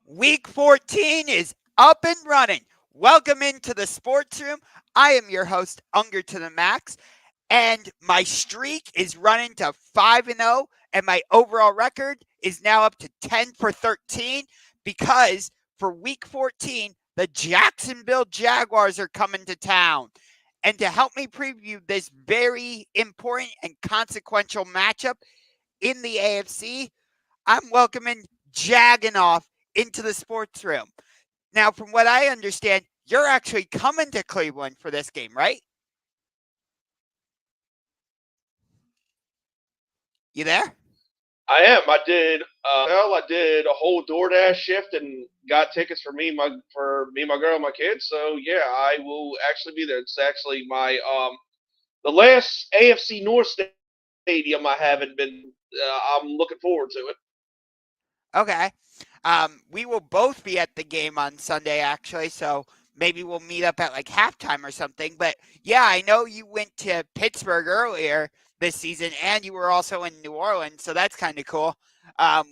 Week 14 is up and running. Welcome into the sports room. I am your host, Unger to the Max, and my streak is running to 5-0, and my overall record is now up to 10 for 13 because for week 14, the Jacksonville Jaguars are coming to town. And to help me preview this very important and consequential matchup in the AFC, I'm welcoming Jagganoff into the sports room. Now, from what I understand, you're actually coming to Cleveland for this game, right? You there? I am. I did a whole DoorDash shift and got tickets for me, my girl, and my kids. So yeah, I will actually be there. It's actually my the last AFC North stadium I haven't been. I'm looking forward to it. Okay. We will both be at the game on Sunday, actually, so maybe we'll meet up at like halftime or something. But yeah, I know you went to Pittsburgh earlier this season, and you were also in New Orleans, so that's kind of cool.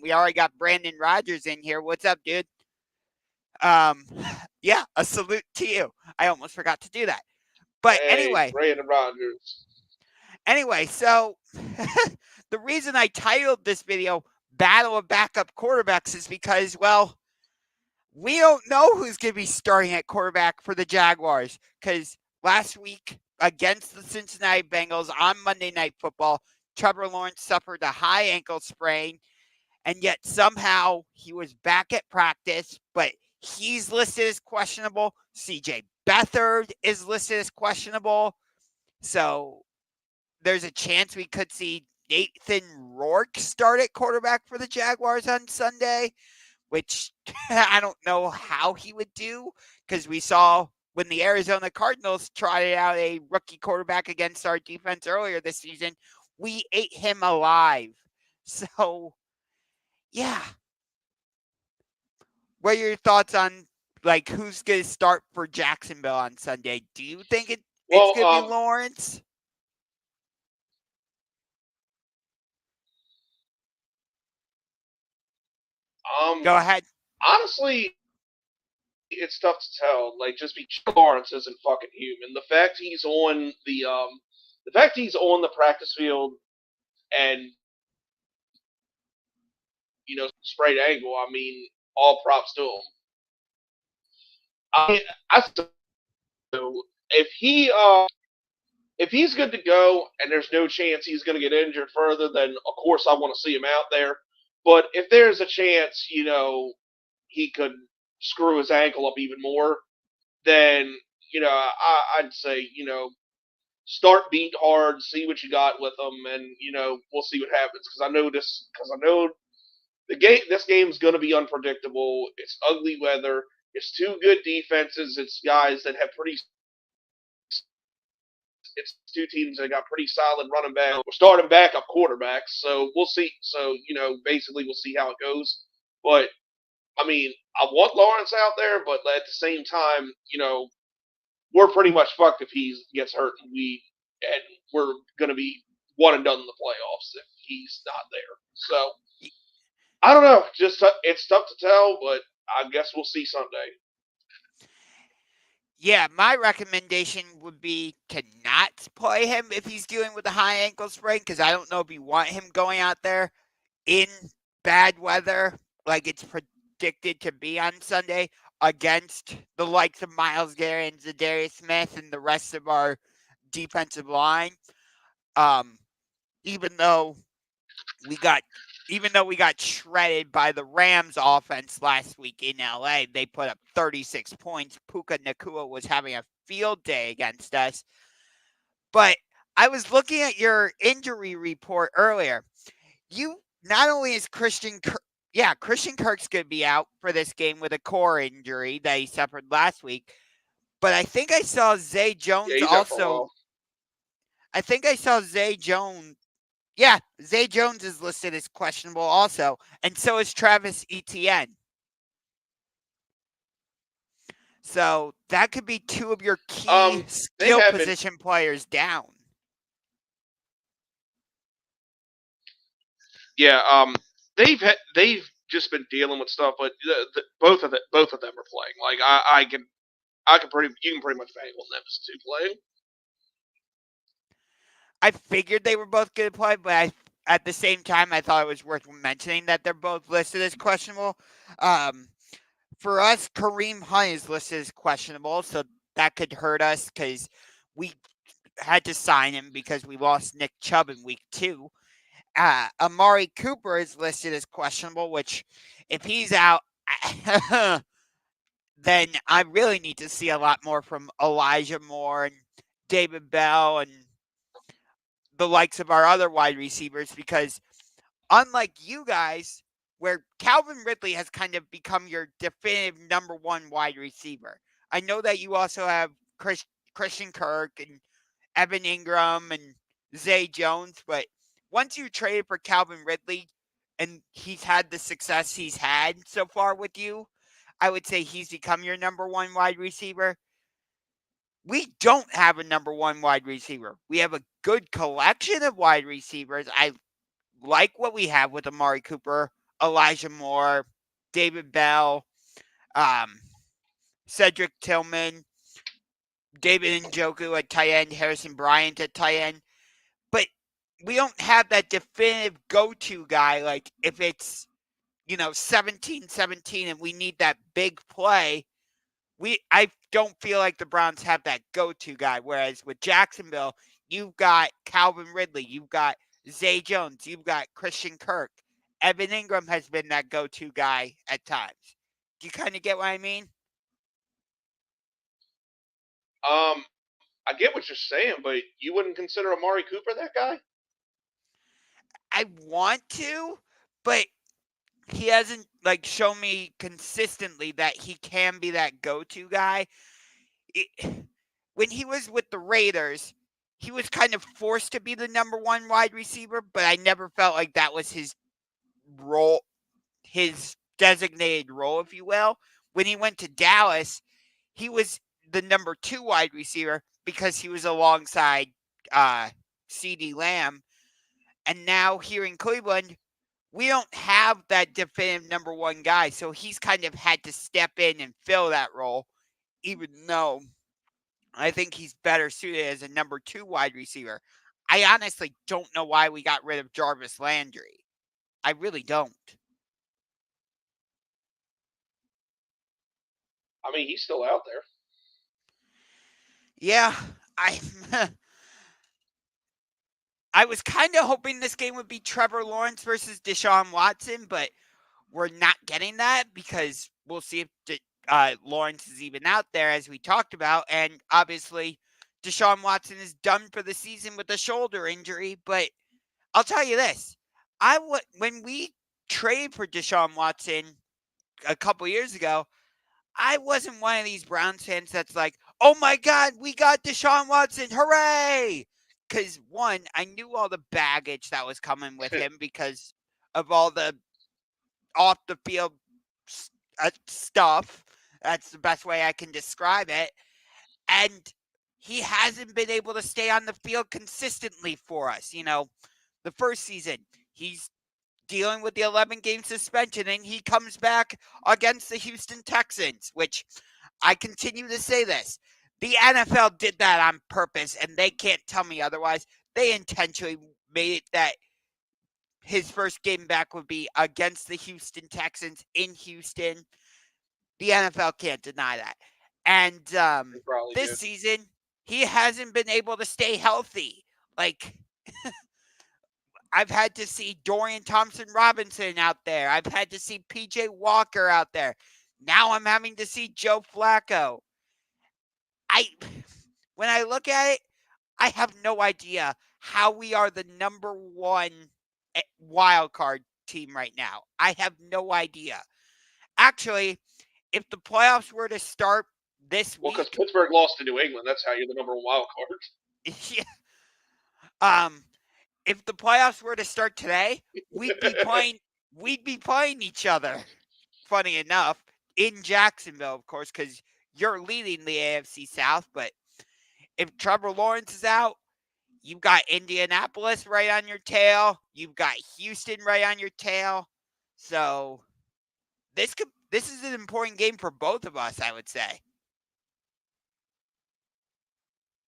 We already got Brandon Rogers in here. What's up, dude? Um, yeah, a salute to you. I almost forgot to do that. But Hey, Brandon Rodgers. anyway, so the reason I titled this video Battle of Backup Quarterbacks is because, well, we don't know who's going to be starting at quarterback for the Jaguars because last week against the Cincinnati Bengals on Monday Night Football, Trevor Lawrence suffered a high ankle sprain, and yet somehow he was back at practice, but he's listed as questionable. CJ Beathard is listed as questionable. So there's a chance we could see Nathan Rourke start at quarterback for the Jaguars on Sunday, which I don't know how he would do because we saw when the Arizona Cardinals tried out a rookie quarterback against our defense earlier this season, we ate him alive. So, yeah. What are your thoughts on like who's going to start for Jacksonville on Sunday? Do you think it's Well, going to be Lawrence? Go ahead. honestly, it's tough to tell. Like, just because Lawrence isn't fucking human. The fact he's on the practice field and straight angle. I mean, all props to him. I so if he's good to go and there's no chance he's going to get injured further, then of course I want to see him out there. But if there's a chance, he could screw his ankle up even more, then I'd say start beat hard, see what you got with him, and we'll see what happens. Because I know this game's going to be unpredictable. It's ugly weather. It's two good defenses. It's guys that have it's two teams that got pretty solid running back. We're starting backup quarterbacks, so we'll see. So basically, we'll see how it goes. But I mean, I want Lawrence out there, but at the same time, we're pretty much fucked if he gets hurt and we're gonna be one and done in the playoffs if he's not there. So I don't know. Just it's tough to tell, but I guess we'll see Sunday. Yeah, my recommendation would be to not play him if he's dealing with a high ankle sprain because I don't know if you want him going out there in bad weather like it's predicted to be on Sunday against the likes of Miles Garrett and Zadarius Smith and the rest of our defensive line. Um, even though we got we got shredded by the Rams offense last week in LA, they put up 36 points. Puka Nakua was having a field day against us. But I was looking at your injury report earlier. You not only is Christian Kirk's going to be out for this game with a core injury that he suffered last week, but I think I saw Zay Yeah, Jones he's out for a also. while. I think I saw Zay Jones. Yeah, Zay Jones is listed as questionable also, and so is Travis Etienne. So that could be two of your key They skill haven't. position players down. Yeah. They've just been dealing with stuff. But both of them are playing. Like I can you can pretty much bank on them as two playing. I figured they were both going to play, but at the same time, I thought it was worth mentioning that they're both listed as questionable. For us, Kareem Hunt is listed as questionable, so that could hurt us because we had to sign him because we lost Nick Chubb in week 2. Amari Cooper is listed as questionable, which if he's out, then I really need to see a lot more from Elijah Moore and David Bell and the likes of our other wide receivers because unlike you guys, where Calvin Ridley has kind of become your definitive number one wide receiver. I know that you also have Christian Kirk and Evan Ingram and Zay Jones, but once you traded for Calvin Ridley and he's had the success he's had so far with you, I would say he's become your number one wide receiver. We don't have a number one wide receiver. We have a good collection of wide receivers. I like what we have with Amari Cooper, Elijah Moore, David Bell, um, Cedric Tillman, David Njoku at tight end, Harrison Bryant at tight end. But we don't have that definitive go-to guy. Like if it's, 17-17 and we need that big play, I don't feel like the Browns have that go-to guy. Whereas with Jacksonville, you've got Calvin Ridley, you've got Zay Jones, you've got Christian Kirk. Evan Ingram has been that go-to guy at times. Do you kind of get what I mean? I get what you're saying, but you wouldn't consider Amari Cooper that guy? I want to, but he hasn't shown me consistently that he can be that go-to guy. When he was with the Raiders, he was kind of forced to be the number one wide receiver, but I never felt like that was his role, his designated role, if you will. When he went to Dallas, he was the number 2 wide receiver because he was alongside CeeDee Lamb. And now here in Cleveland, we don't have that definitive number 1 guy. So he's kind of had to step in and fill that role, even though I think he's better suited as a number 2 wide receiver. I honestly don't know why we got rid of Jarvis Landry. I really don't. I mean, he's still out there. Yeah, I was kind of hoping this game would be Trevor Lawrence versus Deshaun Watson, but we're not getting that because we'll see if Lawrence is even out there, as we talked about. And obviously, Deshaun Watson is done for the season with a shoulder injury. But I'll tell you this. When we traded for Deshaun Watson a couple years ago, I wasn't one of these Browns fans that's like, oh my God, we got Deshaun Watson. Hooray! Because one, I knew all the baggage that was coming with him because of all the off the field stuff. That's the best way I can describe it. And he hasn't been able to stay on the field consistently for us. The first season, he's dealing with the 11-game suspension, and he comes back against the Houston Texans, which I continue to say this. The NFL did that on purpose, and they can't tell me otherwise. They intentionally made it that his first game back would be against the Houston Texans in Houston. The NFL can't deny that. And this season, he hasn't been able to stay healthy. I've had to see Dorian Thompson-Robinson out there. I've had to see P.J. Walker out there. Now I'm having to see Joe Flacco. When I look at it, I have no idea how we are the number 1 wild card team right now. I have no idea. Actually, if the playoffs were to start this week, because Pittsburgh lost to New England, that's how you're the number 1 wild card. Yeah. If the playoffs were to start today, we'd be playing each other. Funny enough, in Jacksonville, of course, because you're leading the AFC South. But if Trevor Lawrence is out, you've got Indianapolis right on your tail. You've got Houston right on your tail. So this is an important game for both of us, I would say.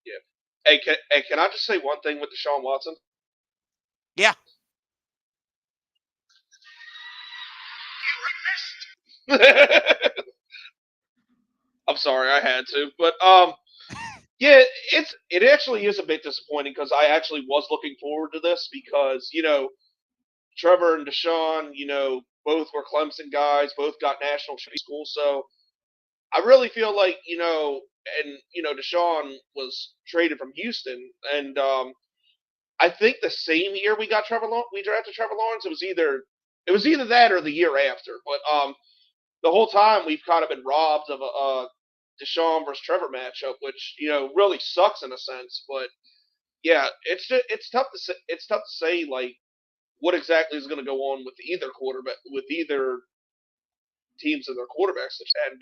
Yeah. Hey, can I just say one thing with Deshaun Watson? Yeah. I'm sorry, I had to, but yeah, it actually is a bit disappointing because I actually was looking forward to this because Trevor and Deshaun, both were Clemson guys, both got national school, so I really feel like and Deshaun was traded from Houston, and I think the same year we drafted Trevor Lawrence, it was either that or the year after, but the whole time we've kind of been robbed of a Deshaun versus Trevor matchup, which really sucks in a sense. But yeah, it's tough to say. It's tough to say like what exactly is going to go on with either quarterback, with either teams and their quarterbacks, and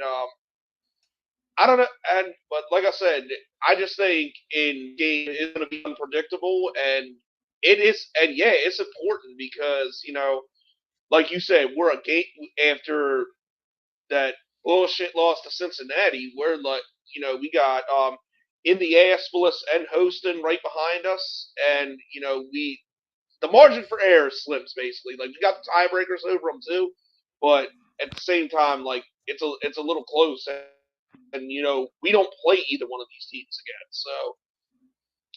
I don't know. And but like I said, I just think in game is going to be unpredictable, and it is, and yeah, it's important because like you said, we're a game after that bullshit loss to Cincinnati. We're like, we got Indianapolis and Houston right behind us, and we the margin for error is slims basically. Like we got the tiebreakers over them too, but at the same time, like it's a little close, and we don't play either one of these teams again. So,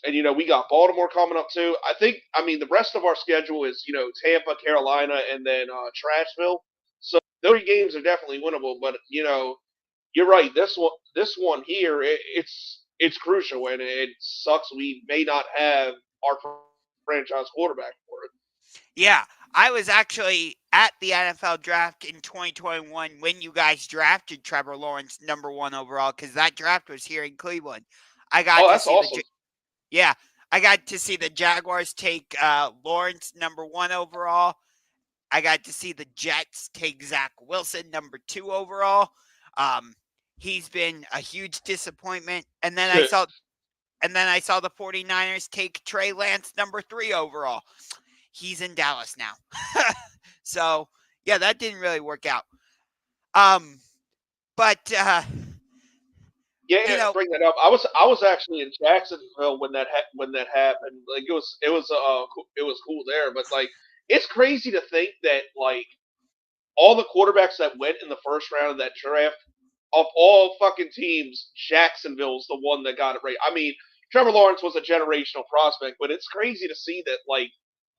and we got Baltimore coming up too. I mean the rest of our schedule is Tampa, Carolina, and then Trashville. So those 3 games are definitely winnable, but you're right. This one here, it's crucial, and it sucks. We may not have our franchise quarterback for it. Yeah. I was actually at the NFL draft in 2021 when you guys drafted Trevor Lawrence #1 overall because that draft was here in Cleveland. I got Oh, to that's see awesome. yeah, I got to see the Jaguars take Lawrence #1 overall. I got to see the Jets take Zach Wilson #2 overall. Um, he's been a huge disappointment. And then I saw the 49ers take Trey Lance #3 overall. He's in Dallas now. So yeah, that didn't really work out. But Yeah, bring that up. I was actually in Jacksonville when that happened. Like it was cool there, but like it's crazy to think that like all the quarterbacks that went in the first round of that draft, of all fucking teams, Jacksonville's the one that got it right. I mean, Trevor Lawrence was a generational prospect, but it's crazy to see that like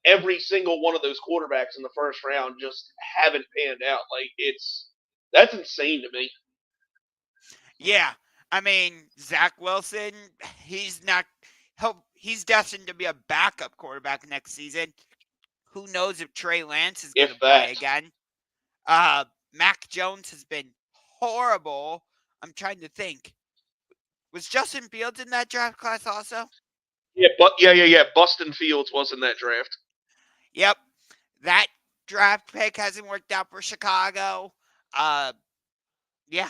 every single one of those quarterbacks in the first round just haven't panned out. Like that's insane to me. yeah, I mean Zach Wilson, he's not. He's destined to be a backup quarterback next season. Who knows if Trey Lance is going to If play that. again? Mac Jones has been horrible. I'm trying to think. Was Justin Fields in that draft class also? Yeah, but yeah. Bustin Fields was in that draft. Yep. That draft pick hasn't worked out for Chicago. Uh, yeah.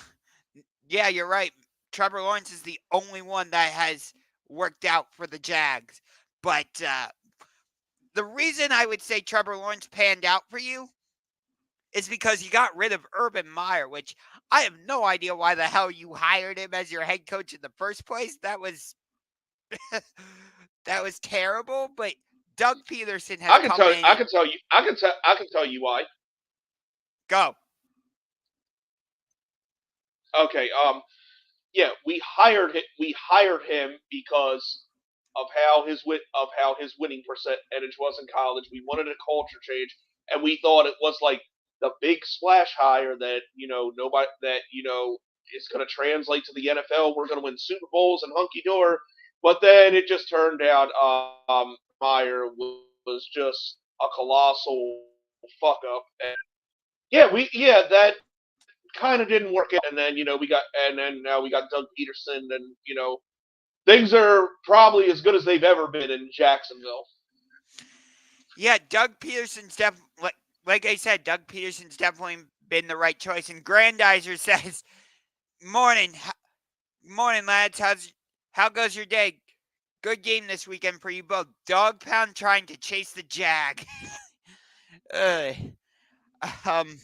Yeah, you're right. Trevor Lawrence is the only one that has worked out for the Jags. But the reason I would say Trevor Lawrence panned out for you is because you got rid of Urban Meyer, which I have no idea why the hell you hired him as your head coach in the first place. That was that was terrible. But Doug Peterson has I can come tell. in I and can tell you. I can tell you why. go. Okay. Yeah, we hired him because of how his winning percentage was in college. We wanted a culture change, and we thought it was like the big splash hire that nobody that is going to translate to the NFL. We're going to win Super Bowls and hunky dory. But then it just turned out Meyer was just a colossal fuck up. And that kind of didn't work out. And then now we got Doug Peterson, and things are probably as good as they've ever been in Jacksonville. Yeah, Doug Peterson's definitely, like I said, Doug Peterson's definitely been the right choice. And Grandizer says, "Morning, morning, lads. How goes your day? Good game this weekend for you both. Dawg Pound trying to chase the Jag." uh, um,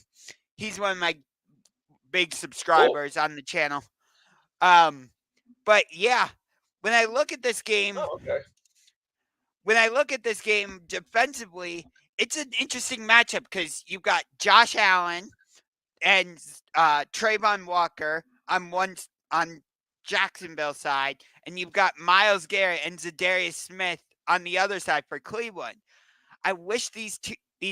He's one of my big Cool. subscribers on the channel. Um, but yeah, when I look at this game, Oh, okay. defensively, it's an interesting matchup because you've got Josh Allen and Trayvon Walker on Jacksonville side, and you've got Myles Garrett and Zadarius Smith on the other side for Cleveland. I wish these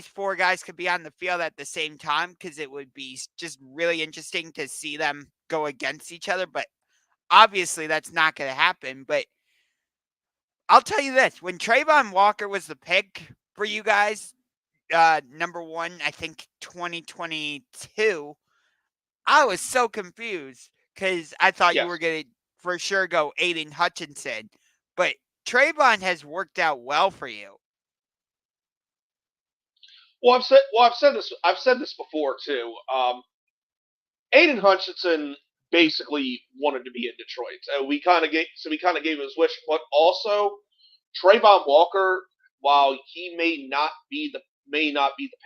four guys could be on the field at the same time because it would be just really interesting to see them go against each other. But obviously, that's not going to happen. But I'll tell you this: when Trayvon Walker was the pick for you guys, number one, I think 2022, I was so confused because I thought you were Yes. going to for sure go Aiden Hutchinson. But Trayvon has worked out well for you. I've said this before too. Aiden Hutchinson basically wanted to be in Detroit. We kind of gave him his wish, but also Trayvon Walker, while he may not be the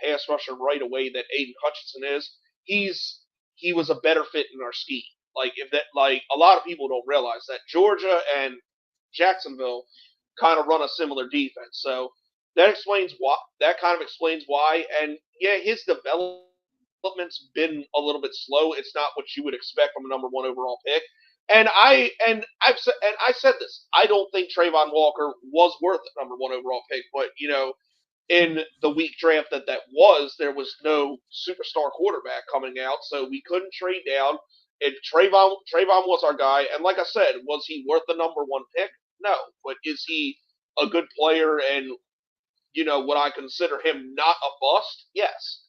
pass rusher right away that Aiden Hutchinson is, he was a better fit in our scheme. Like a lot of people don't realize that Georgia and Jacksonville kind of run a similar defense. So that kind of explains why. And yeah, his development's been a little bit slow. It's not what you would expect from a number one overall pick. I said this. I don't think Trayvon Walker was worth a number one overall pick, but in the weak draft there was no superstar quarterback coming out, so we couldn't trade down. And Trayvon was our guy, and like I said, was he worth the number one pick? No, but is he a good player? And would I consider him not a bust? Yes.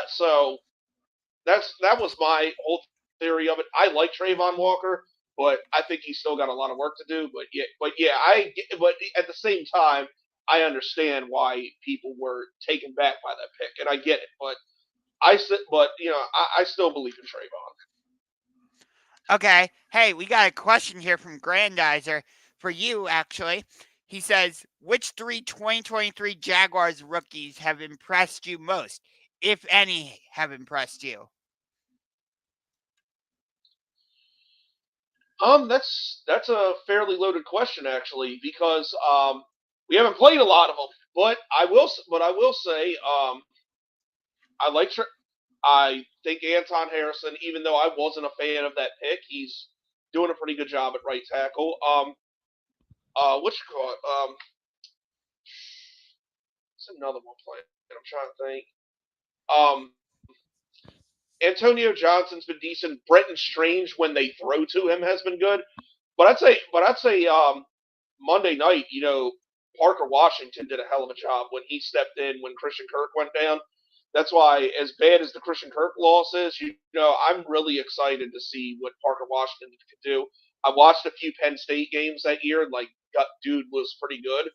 So that was my whole theory of it. I like Trayvon Walker, but I think he's still got a lot of work to do. But at the same time, I understand why people were taken back by that pick, and I get it. I still believe in Trayvon. Okay. Hey, we got a question here from Grandizer for you, actually. He says, which 2023 Jaguars rookies have impressed you most, if any have impressed you? That's a fairly loaded question actually because we haven't played a lot of them, but I will say I like I think Anton Harrison, even though I wasn't a fan of that pick, he's doing a pretty good job at right tackle. What you call it? It's another one playing. I'm trying to think. Um, Antonio Johnson's been decent. Brenton Strange, when they throw to him, has been good. I'd say Monday night, Parker Washington did a hell of a job when he stepped in when Christian Kirk went down. That's why, as bad as the Christian Kirk loss is, I'm really excited to see what Parker Washington could do. I watched a few Penn State games that year, and dude was pretty good.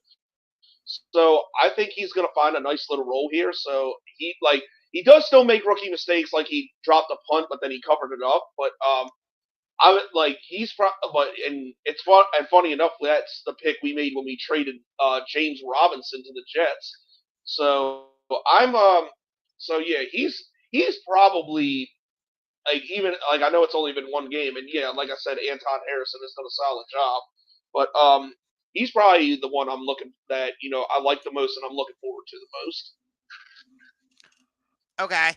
So I think he's going to find a nice little role here. So he does still make rookie mistakes, like he dropped a punt, but then he covered it up. But I would like he's but and it's fun and funny enough that's the pick we made when we traded James Robinson to the Jets. So he's probably I know it's only been one game, and yeah, like I said, Anton Harrison has done a solid job, but he's probably the one I'm looking that I like the most and I'm looking forward to the most. Okay.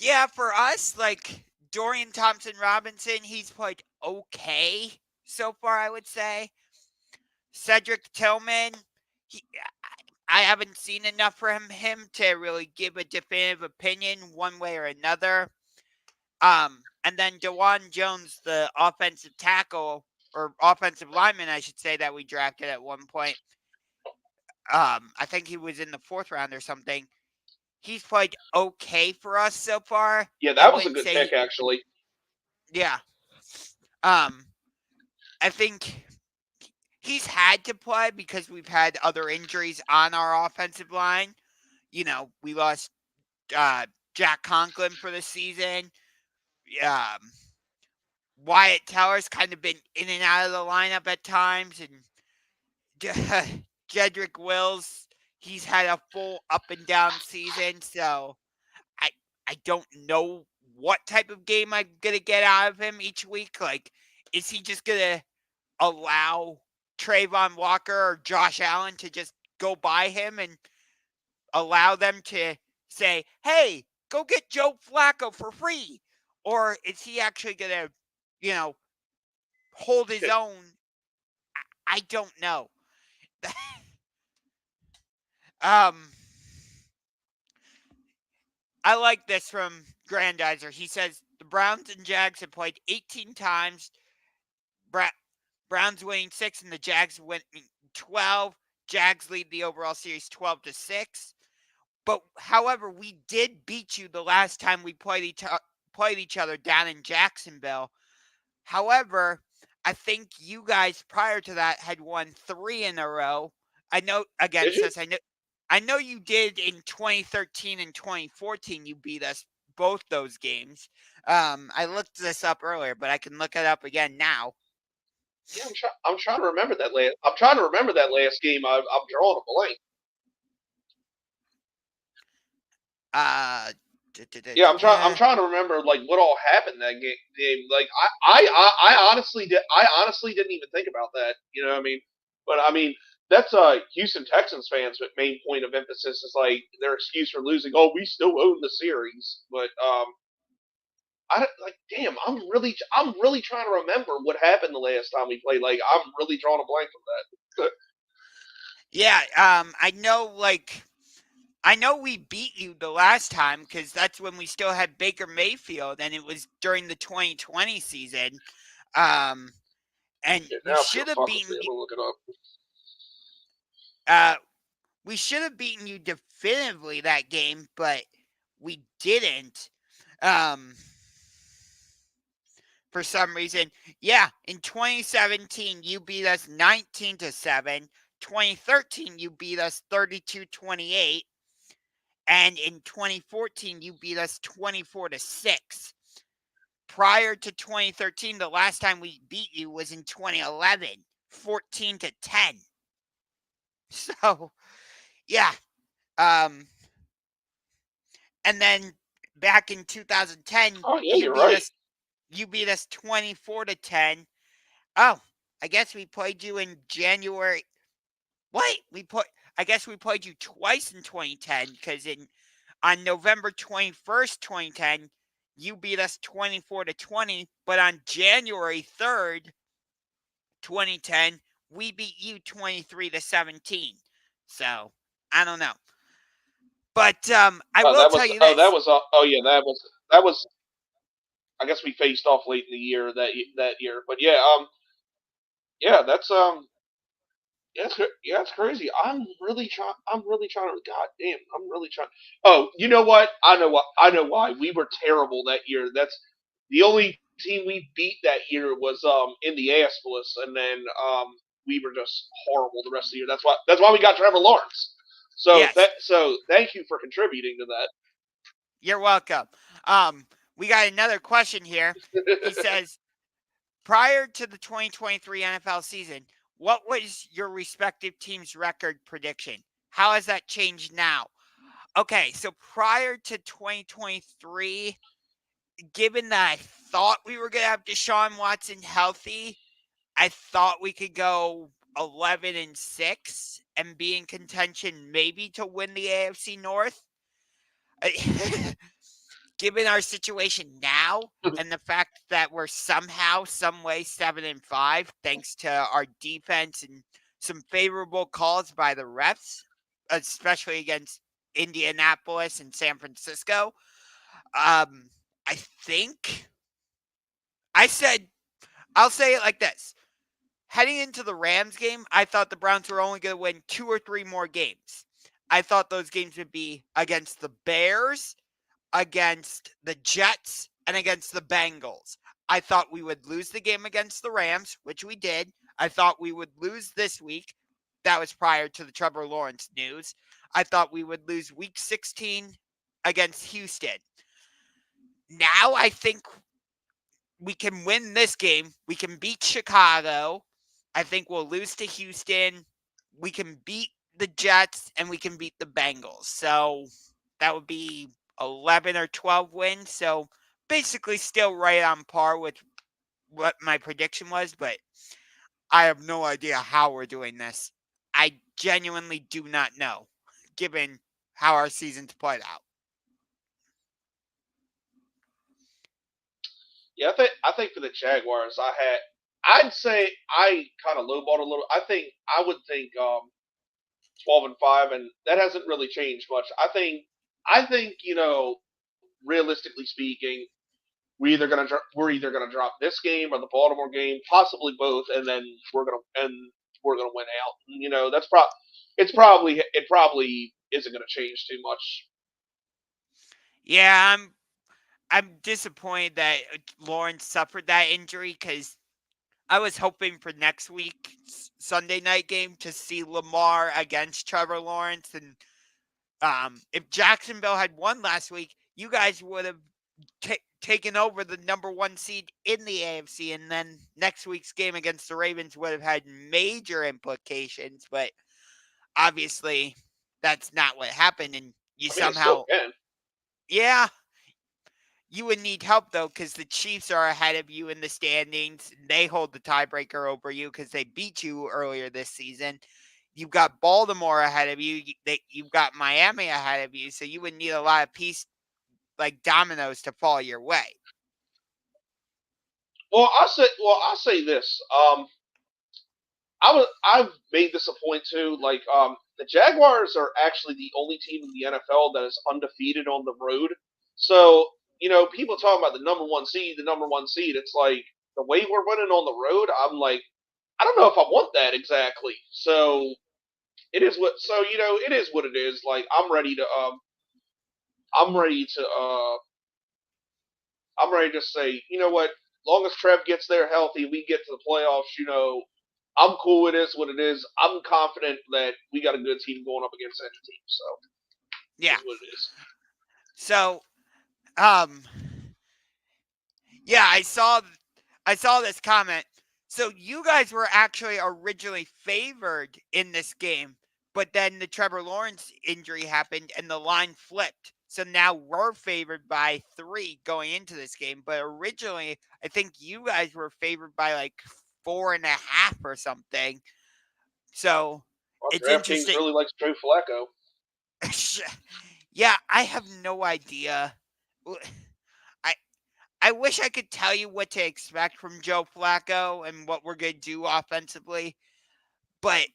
Yeah, for us, like Dorian Thompson Robinson, he's played okay so far, I would say. Cedric Tillman, he, I haven't seen enough from him to really give a definitive opinion one way or another. And then Dewan Jones, the offensive tackle or offensive lineman, I should say, that we drafted at one point. I think he was in the fourth round or something. He's played okay for us so far. Yeah, I that was a wouldn't good say, pick actually. yeah. I think he's had to play because we've had other injuries on our offensive line. We lost Jack Conklin for the season. Um, Wyatt Teller's kind of been in and out of the lineup at times, and Jedrick Wills, he's had a full up and down season. So I don't know what type of game I'm going to get out of him each week. Like, is he just going to allow Trayvon Walker or Josh Allen to just go by him and allow them to say, hey, go get Joe Flacco for free? Or is he actually going to, hold his own? I don't know. I like this from Grandizer. He says the Browns and Jags have played 18 times. Browns winning 6 and the Jags winning 12. Jags lead the overall series 12-6. But however, we did beat you the last time we played each other down in Jacksonville. However, I think you guys prior to that had won 3 in a row. I know against us. I know you did in 2013 and 2014. You beat us both those games. I looked this up earlier, but I can look it up again now. Yeah, I'm trying to remember that last. I'm trying to remember that last game. I'm drawing a blank. Yeah, I'm trying to remember like what all happened that game. Like I honestly didn't even think about that. You know what I mean? But I mean that's Houston Texans fans' main point of emphasis is like their excuse for losing. Oh, we still own the series, but damn, I'm really trying to remember what happened the last time we played. Like I'm really drawing a blank from that. Yeah, I know we beat you the last time because that's when we still had Baker Mayfield, and it was during the 2020 season. And Yeah, we now should I'm have beaten fucking look it up. we should have beaten you definitively that game, but we didn't. For some reason, yeah. In 2017, you beat us 19-7. 2013, you beat us 32-28. And in 2014, you beat us 24-6. Prior to 2013, the last time we beat you was in 2011, 14-10. So, yeah. And then back in 2010, Oh yeah, you're right. You beat us 24-10. Oh, I guess we played you in January. What? I guess we played you twice in 2010 because on November 21st, 2010, you beat us 24-20, but on January 3rd, 2010, we beat you 23-17. So, I don't know. But I will tell you this. That was. I guess we faced off late in the year that year, but yeah, yeah, that's crazy. I'm really trying. I'm really trying to. God damn, I'm really trying. Oh, you know what? I know what. I know why. We were terrible that year. That's the only team we beat that year was Indianapolis, and then we were just horrible the rest of the year. That's why we got Trevor Lawrence. Yes, So thank you for contributing to you're welcome. We got another question here. He says, prior to the 2023 NFL season, what was your respective team's record prediction? How has that changed now? Okay, so prior to 2023, given that I thought we were going to have Deshaun Watson healthy, I thought we could go 11-6 and be in contention maybe to win the AFC North. Given our situation now that. and the fact that we're somehow, some way 7-5, thanks to our defense and some favorable calls by the refs, especially against Indianapolis and San Francisco. I think I'll say it like this. Heading into the Rams game, I thought the Browns were only going to win 2 or 3 more games. I thought those games would be against the Bears, against the Jets, and against the Bengals. I thought we would lose the game against the Rams, which we did. I thought we would lose this week. That was prior to the Trevor Lawrence news. I thought we would lose week 16 against Houston. Now I think we can win this game. We can beat Chicago. I think we'll lose to Houston. We can beat the Jets and we can beat the Bengals. So that would be 11 or 12 wins. So basically still right on par with what my prediction was, but I have no idea how we're doing this. I genuinely do not know, given how our season's played out. Yeah, I think for the Jaguars, I'd say I kind of lowballed a little. I would think 12-5, and that hasn't really changed much. I think realistically speaking, we're either gonna drop this game or the Baltimore game, possibly both, and then we're gonna win out. It probably isn't gonna change too much. Yeah, I'm disappointed that Lawrence suffered that injury because I was hoping for next week Sunday night game to see Lamar against Trevor Lawrence, and if Jacksonville had won last week, you guys would have taken over the number 1 seed in the AFC, and then next week's game against the Ravens would have had major implications. But obviously, that's not what happened, and you I mean, it still somehow, can. yeah, you would need help though, because the Chiefs are ahead of you in the standings. They hold the tiebreaker over you because they beat you earlier this season. You've got Baltimore ahead of you. You've got Miami ahead of you. So you would need a lot of like dominoes to fall your way. Well, I'll say this. I've made this a point too. Like, the Jaguars are actually the only team in the NFL that is undefeated on the road. So, people talking about the number one seed, the number one seed. It's like the way we're winning on the road. I'm like, I don't know if I want that exactly. So it is what. So it is what it is. Like, I'm ready to, I'm ready to say, you know what? Long as Trev gets there healthy, we get to the playoffs. I'm cool. It is what it is. I'm confident that we got a good team going up against any team. So Yeah. is what it is. So, um, yeah, I saw this comment. So you guys were actually originally favored in this game, but then the Trevor Lawrence injury happened and the line flipped. So now we're favored by 3 going into this game. But originally, I think you guys were favored by like 4.5 or something. So Well, it's DraftKings interesting. really likes Joe Flacco. Yeah, I have no idea. I I wish I could tell you what to expect from Joe Flacco and what we're going to do offensively, but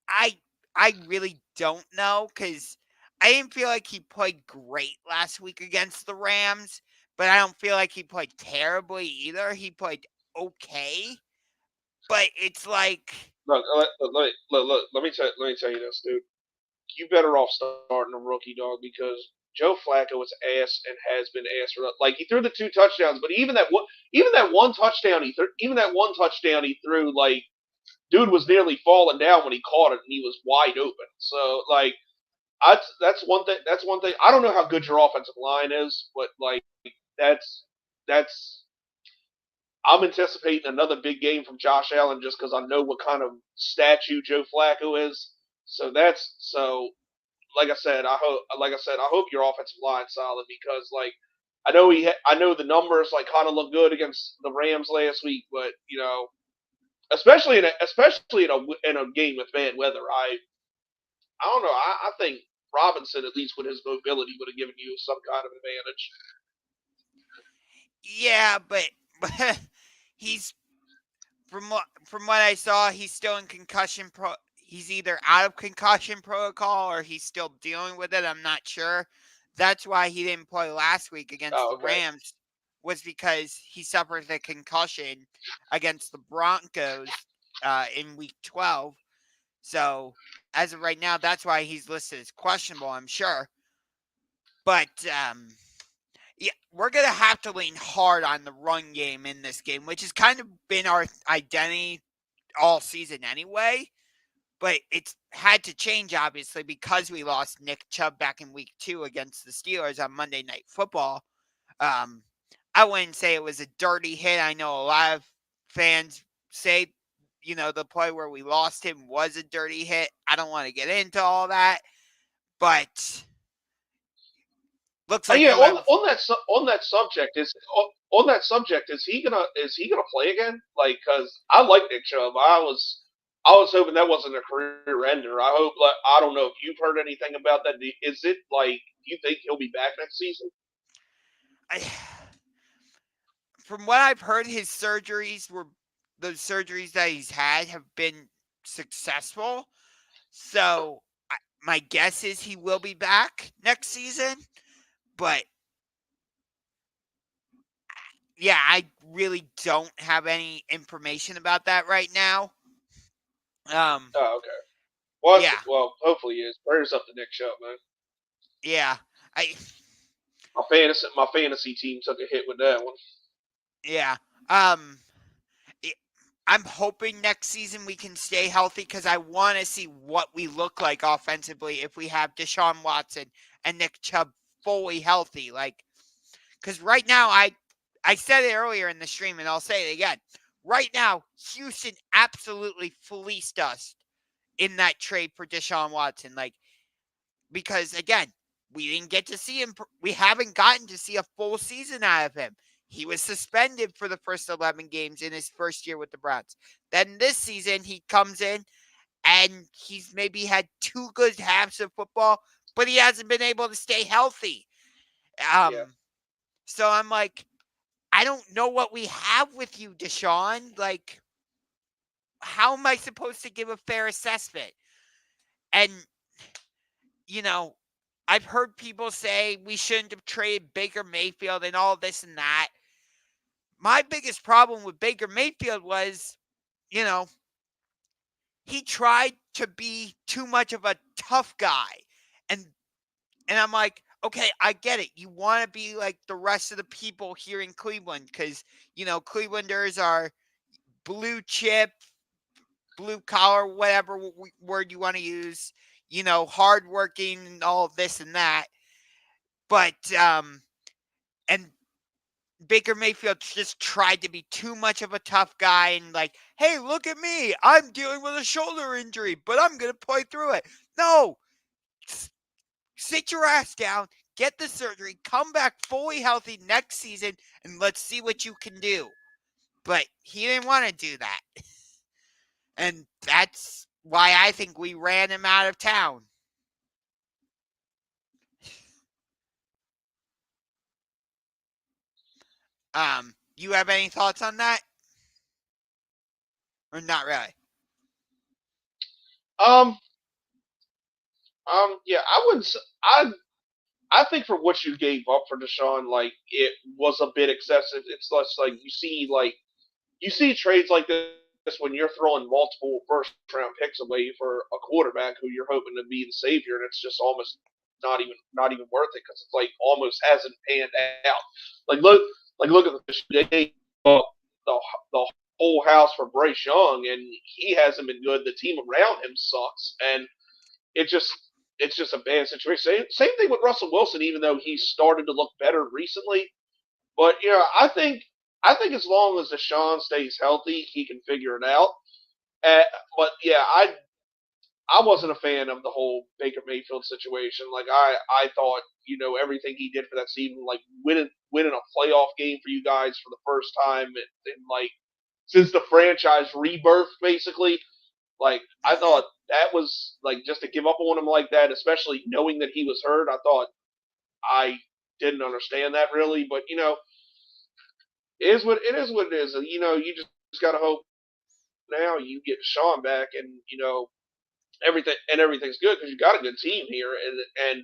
I I really don't know because I didn't feel like he played great last week against the Rams, but I don't feel like he played terribly either. He played okay, but it's like, Look, let me tell you this, dude. You better off starting a rookie dog because Joe Flacco is ass and has been ass for like he threw the 2 touchdowns, but even that one touchdown he threw, like, dude was nearly falling down when he caught it and he was wide open. So, like, that's one thing. That's one thing. I don't know how good your offensive line is, but like that's I'm anticipating another big game from Josh Allen just because I know what kind of statue Joe Flacco is. So like I said, I hope your offensive line's solid because, like, I know the numbers like kind of look good against the Rams last week, but especially in a game with bad weather, I don't know. I think Robinson, at least with his mobility, would have given you some kind of advantage. yeah, but he's from what I saw, he's still in concussion he's either out of concussion protocol or he's still dealing with it. I'm not sure. That's why he didn't play last week against Oh, the okay. Rams, was because he suffered a concussion against the Broncos in week 12. So as of right now, that's why he's listed as questionable, I'm sure. But yeah, we're gonna have to lean hard on the run game in this game, which has kind of been our identity all season anyway. But it's had to change, obviously, because we lost Nick Chubb back in week 2 against the Steelers on Monday Night Football. Um, I wouldn't say it was a dirty hit. I know a lot of fans say, the play where we lost him was a dirty hit. I don't want to get into all that, but looks like Yeah. whoever. On that subject on that subject is he gonna play again? Like, cause I like Nick Chubb. I was hoping that wasn't a career ender. I hope. Like, I don't know if you've heard anything about that. Is it like you think he'll be back next season? I, from what I've heard, his surgeries were the surgeries that he's had have been successful. So my guess is he will be back next season. But yeah, I really don't have any information about that right now. Um, Oh, okay. Well, yeah, hopefully he is. Prayers up to Nick Chubb, man. yeah, I, My fantasy team took a hit with that one. yeah. Um, it, I'm hoping next season we can stay healthy because I want to see what we look like offensively if we have Deshaun Watson and Nick Chubb fully healthy. Like, because right now I said it earlier in the stream and I'll say it again. Right now, Houston absolutely fleeced us in that trade for Deshaun Watson. Like, because again, we didn't get to see him. We haven't gotten to see a full season out of him. He was suspended for the first 11 games in his first year with the Browns. Then this season, he comes in and he's maybe had 2 good halves of football, but he hasn't been able to stay healthy. Yeah. So I'm like, I don't know what we have with you, Deshaun. Like, how am I supposed to give a fair assessment? And, you know, I've heard people say we shouldn't have traded Baker Mayfield and all this and that. My biggest problem with Baker Mayfield was, you know, he tried to be too much of a tough guy. And I'm like, okay, I get it. You want to be like the rest of the people here in Cleveland because, Clevelanders are blue chip, blue collar, whatever word you want to use, hardworking and all this and that. But and Baker Mayfield just tried to be too much of a tough guy and like, hey, look at me. I'm dealing with a shoulder injury, but I'm gonna play through it. No, sit your ass down, get the surgery, come back fully healthy next season, and let's see what you can do. But he didn't want to do that. And that's why I think we ran him out of town. You have any thoughts on that? Or not really? Um. Yeah. I would. I think for what you gave up for Deshaun, like it was a bit excessive. It's less like you see trades like this when you're throwing multiple first round picks away for a quarterback who you're hoping to be the savior, and it's just almost not even worth it because it's like almost hasn't panned out. Like look at the they the whole house for Bryce Young, and he hasn't been good. The team around him sucks, and it just it's just a bad situation. Same thing with Russell Wilson, even though he's started to look better recently. But I think as long as Deshaun stays healthy, he can figure it out. Uh, but yeah, I wasn't a fan of the whole Baker Mayfield situation. Like I thought everything he did for that season, like winning a playoff game for you guys for the first time in like since the franchise rebirth, basically. Like I Mm-hmm. thought that was like just to give up on him like that, especially knowing that he was hurt. I thought I didn't understand that really, but it is what it is. And, you just gotta hope now you get Sean back, and everything's good because you got a good team here, and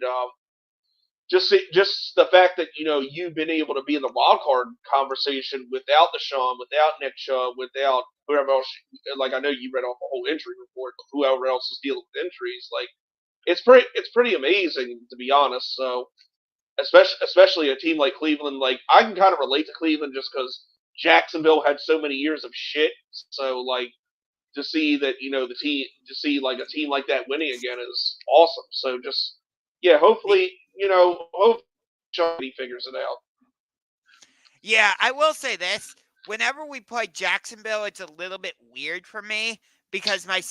just the fact that you've been able to be in the wild card conversation without Deshaun, without Nick Chubb, without whoever else. Like I know you read off a whole injury report, but whoever else is dealing with injuries, like it's pretty amazing to be honest. So especially a team like Cleveland, like I can kind of relate to Cleveland just because Jacksonville had so many years of shit. So like to see that the team to see like a team like that winning again is awesome. So just yeah, hopefully hopefully he figures it out. Yeah, I will say this. Whenever we play Jacksonville, it's a little bit weird for me because my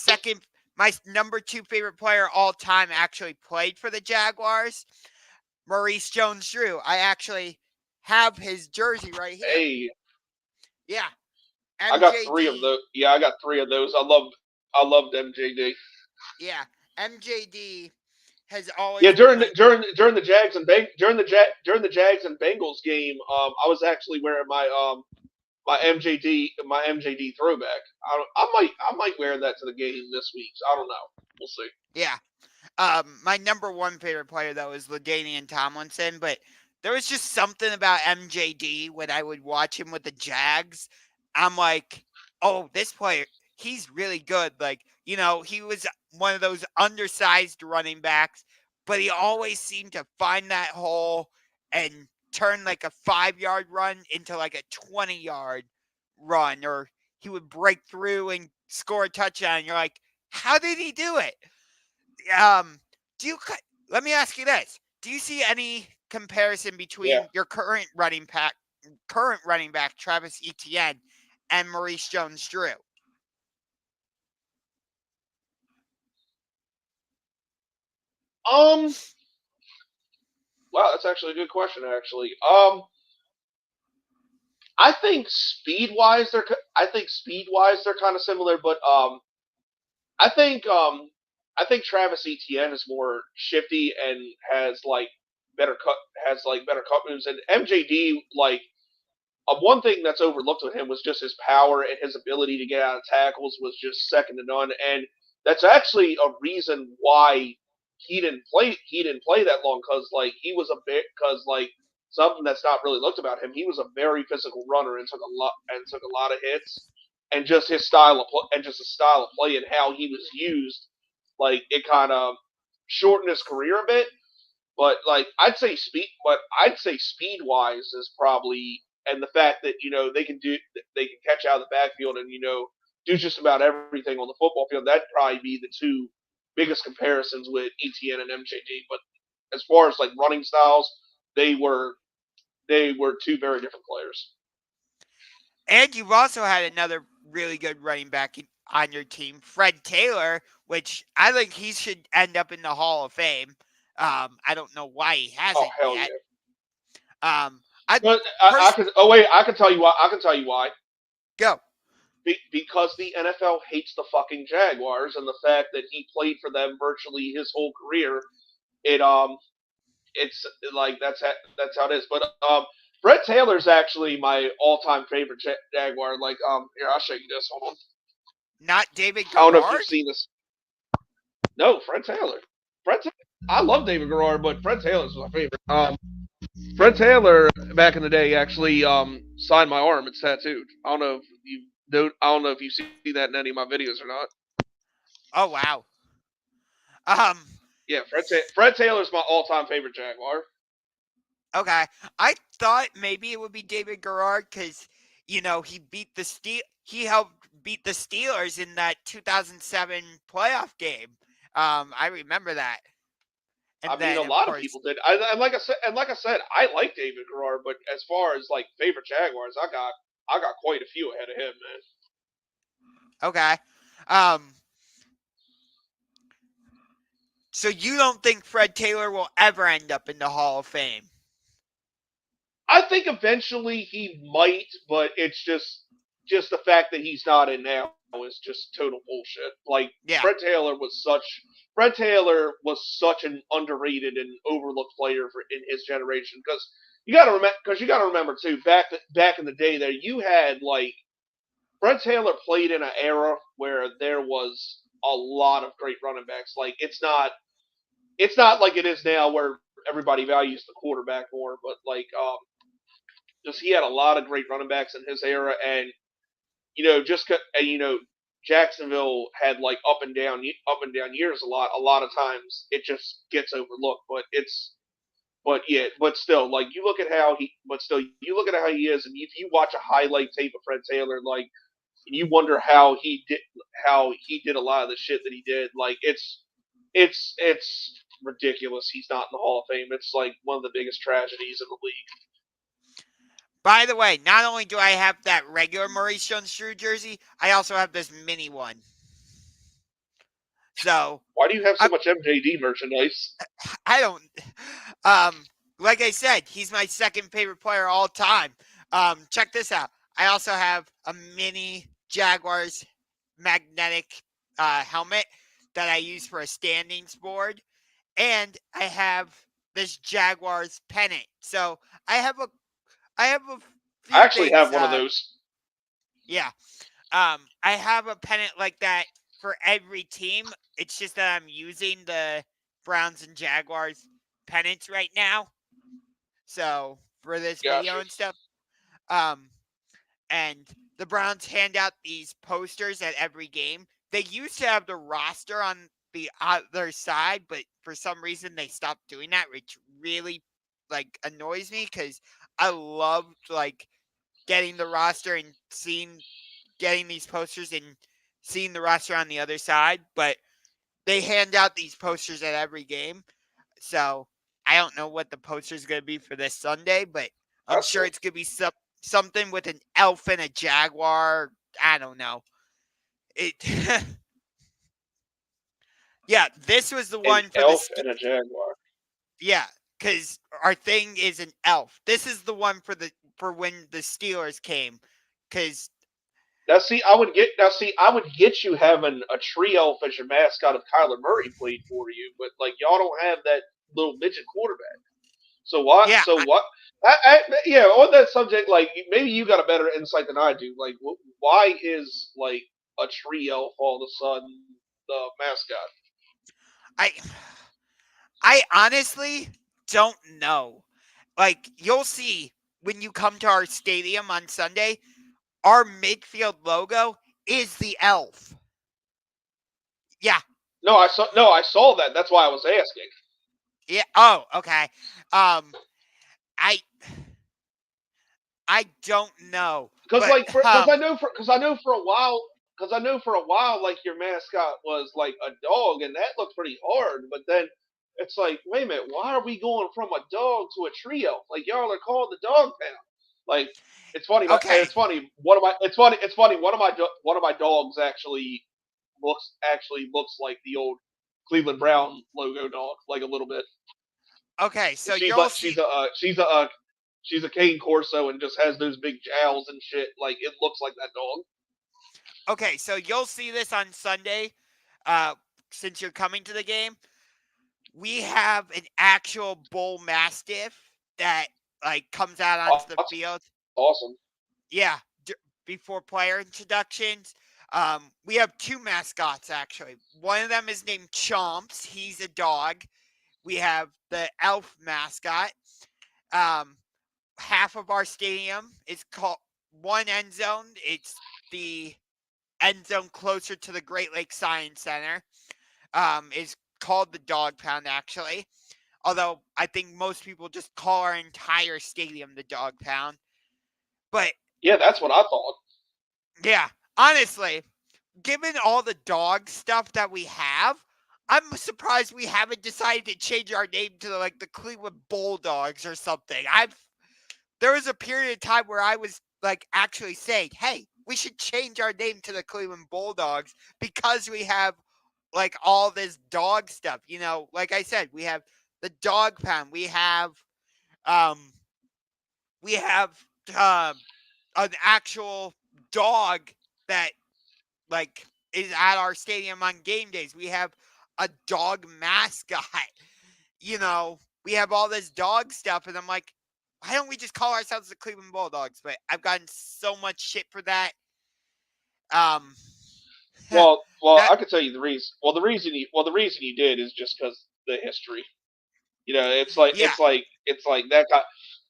number 2 favorite player all time actually played for the Jaguars. Maurice Jones-Drew. I actually have his jersey right here. Hey, Yeah, I got three of MJD. those. Yeah, I got three of those. I loved MJD. Yeah, MJD has always Yeah, been like, during the during the Jags and Bengals game, I was actually wearing my MJD throwback. I might wear that to the game this week. So I don't know. We'll see. yeah. My number one favorite player though is LaDainian Tomlinson, but there was just something about MJD when I would watch him with the Jags. I'm like, oh, this player, he's really good. Like, he was one of those undersized running backs, but he always seemed to find that hole and turn like a 5-yard run into like a 20-yard run, or he would break through and score a touchdown. And you're like, how did he do it? um, do you? Let me ask you this: do you see any comparison Yeah. between your current running back Travis Etienne and Maurice Jones-Drew? Um. Wow, that's actually a good question. Actually, I think speed wise they're kind of similar, but I think um I think Travis Etienne is more shifty and better cut better cut moves, and MJD one thing that's overlooked with him was just his power and his ability to get out of tackles was just second to none, and that's actually a reason why he didn't play that long because he was a bit because something that's not really looked about him. He was a very physical runner and took a lot of hits, and just his style of play and how he was used, it kind of shortened his career a bit. But I'd say speed wise is probably, and the fact that they can catch out of the backfield and do just about everything on the football field. That'd probably be the two biggest comparisons with ETN and MJD. But as far as running styles, they were two very different players. And you've also had another really good running back on your team, Fred Taylor, which I think he should end up in the Hall of Fame. I don't know why he Oh hasn't hell yet. yeah! I But I pers- can. Oh wait, I can tell you why. I can tell you why. Go. Because the NFL hates the fucking Jaguars and the fact that he played for them virtually his whole career. It it's that's how it is. But Fred Taylor's actually my all-time favorite Jaguar. Here I'll show you this. Hold on. Not David I don't know if you've Garrard? seen this. No, Fred Taylor. Fred. I love David Garrard, but Fred Taylor's my favorite. Fred Taylor back in the day actually signed my arm. It's tattooed. I don't know if you see that in any of my videos or not. Oh, wow. Um, Yeah, Fred Taylor's my all-time favorite Jaguar. Okay, I thought maybe it would be David Garrard because he helped beat the Steelers in that 2007 playoff game. I remember that, and I mean, a then of lot of course, people did. And like I said, I like David Garrard, but as far as favorite Jaguars, I got quite a few ahead of him, man. okay. Um, so you don't think Fred Taylor will ever end up in the Hall of Fame? I think eventually he might, but it's just the fact that he's not in now is just total bullshit. Yeah, Fred Taylor was such an underrated and overlooked player in his generation because you got to remember too back in the day there you had Fred Taylor played in an era where there was a lot of great running backs. It's not like it is now where everybody values the quarterback more, but just he had a lot of great running backs in his era, and Jacksonville had up and down years a lot. A lot of times it just gets overlooked, but yeah, but still, you look at how he is, and if you watch a highlight tape of Fred Taylor, and you wonder how he did a lot of the shit that he did. It's ridiculous. He's not in the Hall of Fame. It's one of the biggest tragedies in the league. by the way, not only do I have that regular Maurice Jones-Drew jersey, I also have this mini one. So Why do you have so I much MJD merchandise? I don't. Um, like I said, he's my second favorite player all time. Check this out. I also have a mini Jaguars magnetic helmet that I use for a standings board, and I have this Jaguars pennant. So I have a I have a I few actually have things. one of those. Yeah. I have a pennant like that for every team. It's just that I'm using the Browns and Jaguars pennants right now. So for this Gotcha. video and stuff, um, and the Browns hand out these posters at every game. They used to have the roster on the other side, but for some reason they stopped doing that, which really like annoys me because I loved like getting the roster and getting these posters and seeing the roster on the other side. But they hand out these posters at every game, so I don't know what the poster is going to be for this Sunday, but I'm That's sure cool. it's going to be something with an elf and a jaguar. I don't know. It. Yeah, this was the An one for elf and a jaguar. yeah, because our thing is an elf. This is the one for when the Steelers came, because I would get you having a tree elf as your mascot if Kyler Murray played for you, but like y'all don't have that little midget quarterback. So what? yeah, So what? Yeah, on that subject, like maybe you got a better insight than I do. Like, why is like a tree elf all of a sudden the mascot? I I honestly don't know. Like you'll see when you come to our stadium on Sunday, our midfield logo is the elf. Yeah. No, I saw that. That's why I was asking. Yeah. Oh, okay. Um, I I don't know, Because but like because I know for a while like your mascot was like a dog and that looked pretty hard, but then it's like, wait a minute, why are we going from a dog to a trio? Like y'all are called the Dog Pound. Like it's funny, okay, it's funny. It's funny. One of my dogs actually looks like the old Cleveland Brown logo dog, like a little bit. okay. So She's you'll like see. she's a cane corso and just has those big jowls and shit. Like it looks like that dog. Okay, so you'll see this on Sunday. Uh, since you're coming to the game, we have an actual bull mastiff that like comes out onto the That's field. awesome. Yeah, before player introductions. We have two mascots actually. One of them is named Chomps. He's a dog. We have the elf mascot. Um, Half of our stadium is called one end zone. It's the end zone closer to the Great Lakes Science Center. Is called the Dog Pound actually. Although I think most people just call our entire stadium the Dog Pound. But Yeah, that's what I thought. yeah, honestly, given all the dog stuff that we have, I'm surprised we haven't decided to change our name to like the Cleveland Bulldogs or something. There was a period of time where I was like actually saying, "Hey, we should change our name to the Cleveland Bulldogs because we have like all this dog stuff." You know, like I said, we have the Dog Pound, um we have uh, an actual dog that like is at our stadium on game days. We have a dog mascot. You know, we have all this dog stuff, and I'm like, why don't we just call ourselves the Cleveland Bulldogs? But I've gotten so much shit for that. Um, Well, that I could tell you the reason. The reason you did is just because the history. You know, yeah, it's like that.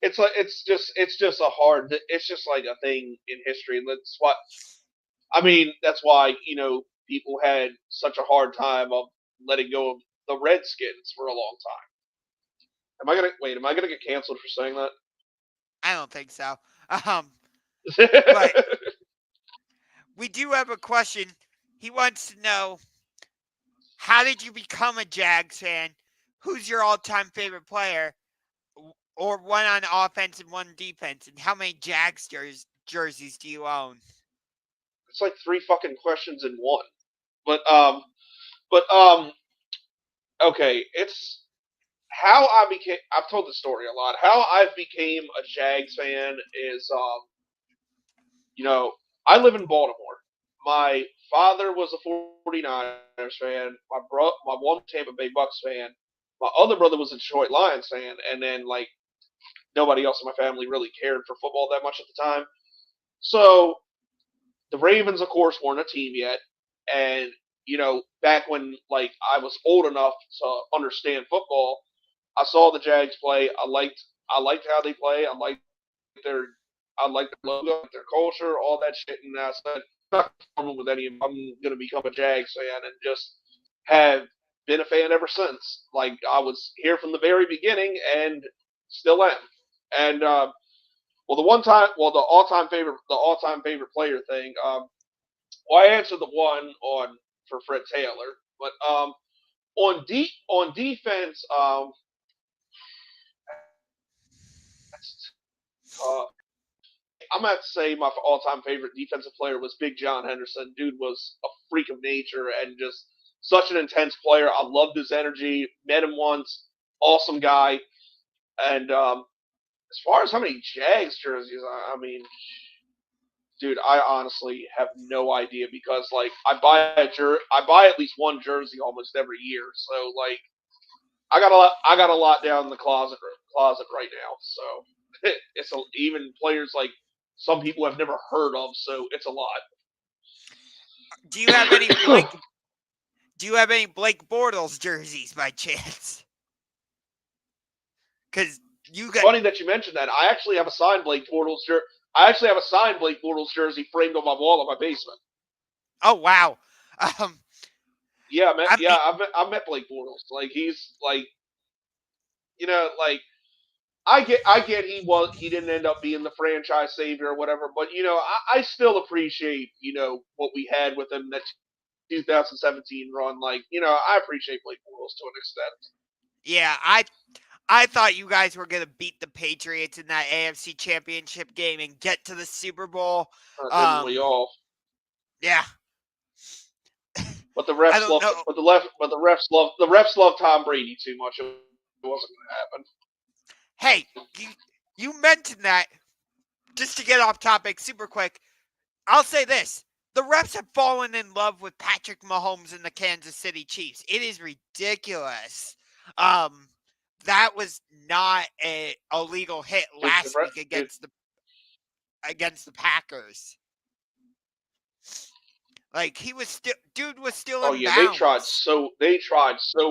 It's just a hard. It's just like a thing in history, and that's what I mean. That's why people had such a hard time of letting go of the Redskins for a long time. Am I gonna wait? Am I gonna get canceled for saying I don't think so. Um, but that? we do have a question. He wants to know, how did you become a Jags fan? Who's your all-time favorite player? Or one on offense and one defense? And how many Jags jerseys do you own? It's like three fucking questions in one. But um, but okay, how I became. I've told this story a lot. How I became a Jags fan is, I live in Baltimore. My father was a 49ers fan. My one Tampa Bay Bucks fan. My other brother was a Detroit Lions fan, and then like nobody else in my family really cared for football that much at the time. So the Ravens, of course, weren't a team yet, and back when like I was old enough to understand football, I saw the Jags play. I liked how they play. I liked their logo, their culture, all that shit, and I said, I'm not conforming with any of them. I'm gonna become a Jags fan, and just have been a fan ever since. Like I was here from the very beginning, and still am. And the all-time favorite player thing. Well, I answered the one on for Fred Taylor, but on defense, that's tough. I'm gonna have to say my all-time favorite defensive player was Big John Henderson. Dude was a freak of nature and just such an intense player. I loved his energy. Met him once, awesome guy. And as far as how many Jags jerseys, I mean, dude, I honestly have no idea because like I buy at least one jersey almost every year. So like I got a lot down in the closet right now. So even players like some people have never heard of. So it's a lot. Do you have any Blake? Do you have any Blake Bortles jerseys by chance? Because you got. Funny that you mentioned that. I actually have a signed Blake Bortles jersey. I actually have a signed Blake Bortles jersey framed on my wall in my basement. Oh wow. Yeah, I mean, I've met Blake Bortles. Like he's like, like I get he didn't end up being the franchise savior or whatever, but I still appreciate what we had with him that 2017 run. Like I appreciate Blake Bortles to an extent. yeah, I thought you guys were gonna beat the Patriots in that AFC Championship game and get to the Super Bowl. Didn't we all? Yeah. But the I refs don't love, know. but the refs love Tom Brady too much. It wasn't going to happen. Hey, you mentioned that. Just to get off topic, super quick, I'll say this: the refs have fallen in love with Patrick Mahomes and the Kansas City Chiefs. It is ridiculous. That was not a illegal hit Dude, last week dude, against the Packers. Like dude was still oh in yeah, they tried bounds. so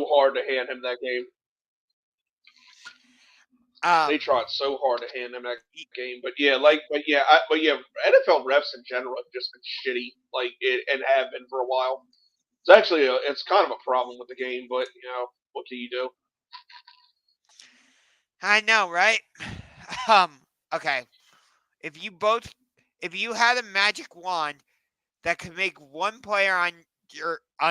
hard to hand him that game. They Um, tried so hard to hand him that game, NFL refs in general have just been shitty, like and have been for a while. It's kind of a problem with the game, but what can you do? I know, right? Okay. If you had a magic wand that could make one player on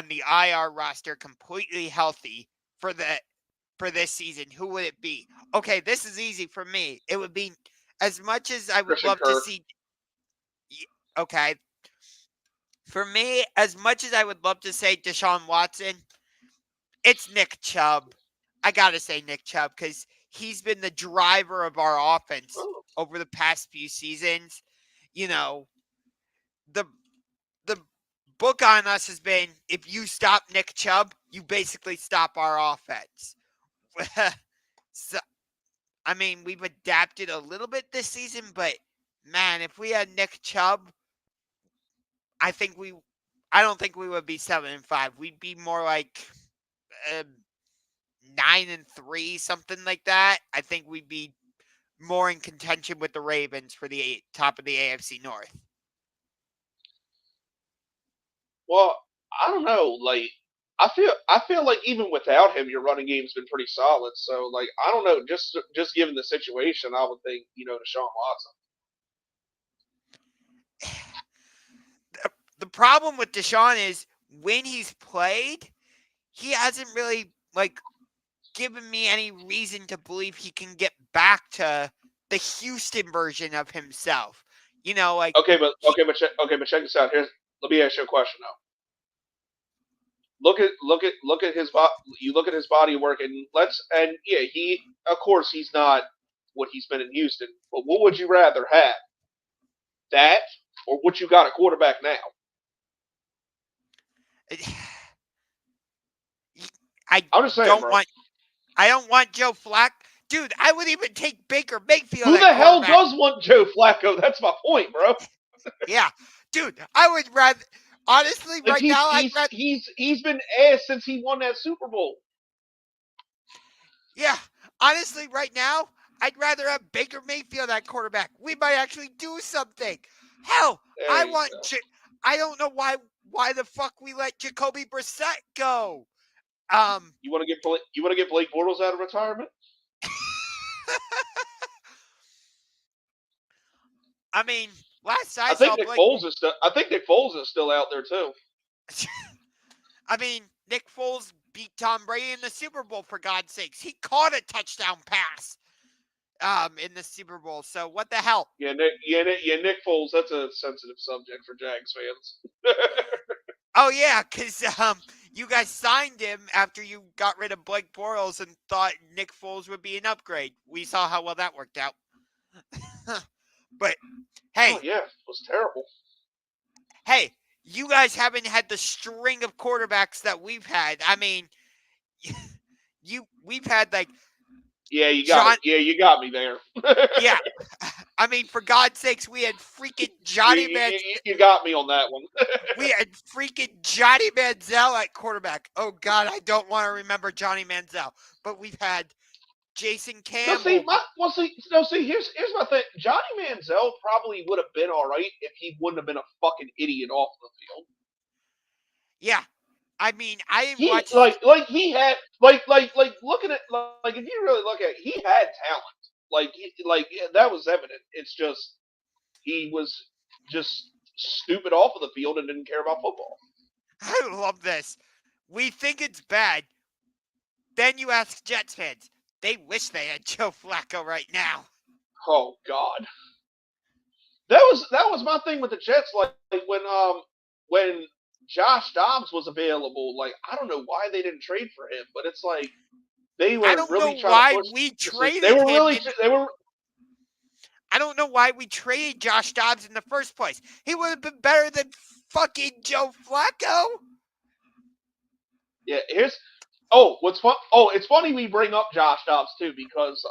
the IR roster completely healthy for this season, who would it be? Okay, this is easy for me. It would be, as much as I would Christian love to Kirk. see. Okay, for me, as much as I would love to say Deshaun Watson, it's Nick Chubb. I gotta say Nick Chubb because he's been the driver of our offense Oh, over the past few seasons. You know, the the book on us has been, if you stop Nick Chubb, you basically stop our offense. So, I mean, we've adapted a little bit this season, but man, if we had Nick Chubb, I think I don't think we would be 7-5. We'd be more like 9-3, something like that. I think we'd be more in contention with the Ravens for the top of the AFC North. well, I don't know. Like, I feel like even without him, your running game's been pretty solid. So, like, I don't know. Just given the situation, I would think Deshaun Watson. The problem with Deshaun is when he's played, he hasn't really given me any reason to believe he can get back to the Houston version of himself. Okay, but check this out. Let me ask you a question though. look at his you look at his body of work, and yeah, he of course he's not what he's been in Houston. But what would you rather have, that or what you got at quarterback now? I I'm just saying, don't bro. want. I don't want Joe Flack. Dude, I would even take Baker Mayfield Who at the hell quarterback. does want Joe Flacco? That's my point, bro. Yeah, dude, I would rather. Honestly, Like right now, I'd rather. he's been ass since he won that Super Bowl. Yeah, honestly, right now, I'd rather have Baker Mayfield at quarterback. We might actually do something. Hell, There I you want. go. I don't know why the fuck we let Jacoby Brissett go. You want to get Blake Bortles out of retirement? I mean, last I saw, Blake. I think Nick Foles is still out there too. I mean, Nick Foles beat Tom Brady in the Super Bowl, for God's sakes. He caught a touchdown pass in the Super Bowl. So what the hell? Yeah, Nick Foles. That's a sensitive subject for Jags fans. Oh yeah, because you guys signed him after you got rid of Blake Bortles and thought Nick Foles would be an upgrade. We saw how well that worked out. But hey, Oh yeah, it was terrible. you guys haven't had the string of quarterbacks that we've had. I mean, we've had like Yeah, you got John. it. Yeah, you got me there. Yeah, I mean, for God's sakes, we had freaking Johnny Manziel. You got me on that one. We had freaking Johnny Manziel at quarterback. Oh God, I don't want to remember Johnny Manziel. But we've had Jason No, Campbell. here's my thing. Johnny Manziel probably would have been all right if he wouldn't have been a fucking idiot off the field. Yeah, I mean, I didn't He watch. he had looking at like if you really look at it, he had talent. That was evident. It's just he was just stupid off of the field and didn't care about football. I love this. We think it's bad. Then you ask Jets fans. They wish they had Joe Flacco right now. Oh God, that was my thing with the Jets. Like when Josh Dobbs was available, like I don't know why they didn't trade for him, but it's like they I were don't really know trying to why push. we They traded were him. I don't know why we traded Josh Dobbs in the first place. He would have been better than fucking Joe Flacco. Yeah, it's funny we bring up Josh Dobbs too because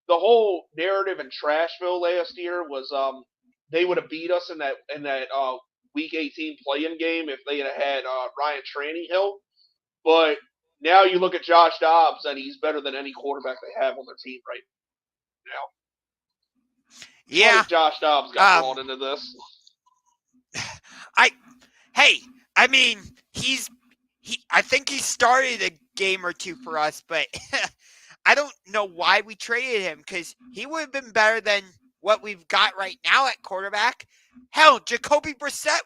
the whole narrative in Trashville last year was they would have beat us in that week 18 play-in game if they had Ryan Tannehill. But now you look at Josh Dobbs and he's better than any quarterback they have on their team right now. Yeah. Funny Josh Dobbs got brought into this. I mean, I think he started a game or two for us, but I don't know why we traded him because he would have been better than what we've got right now at quarterback. Hell, Jacoby Brissett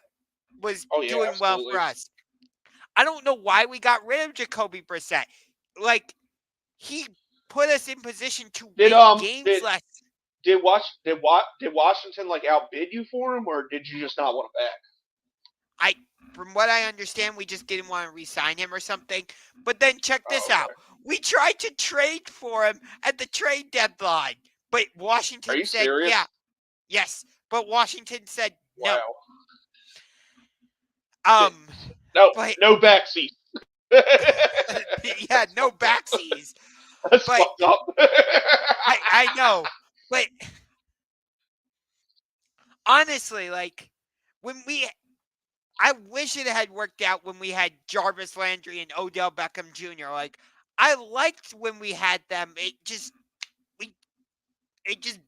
was doing well for us. I don't know why we got rid of Jacoby Brissett. Like, he put us in position to win games less. Did Washington like outbid you for him, or did you just not want him back? From what I understand, we just didn't want to re-sign him or something. But then check this out. We tried to trade for him at the trade deadline, but Washington said, serious? yeah. Yes, but Washington said no. Wow. No backseat. Yeah, no backseas. That's fucked up. I know, but honestly, like I wish it had worked out when we had Jarvis Landry and Odell Beckham Jr. Like, I liked when we had them. It just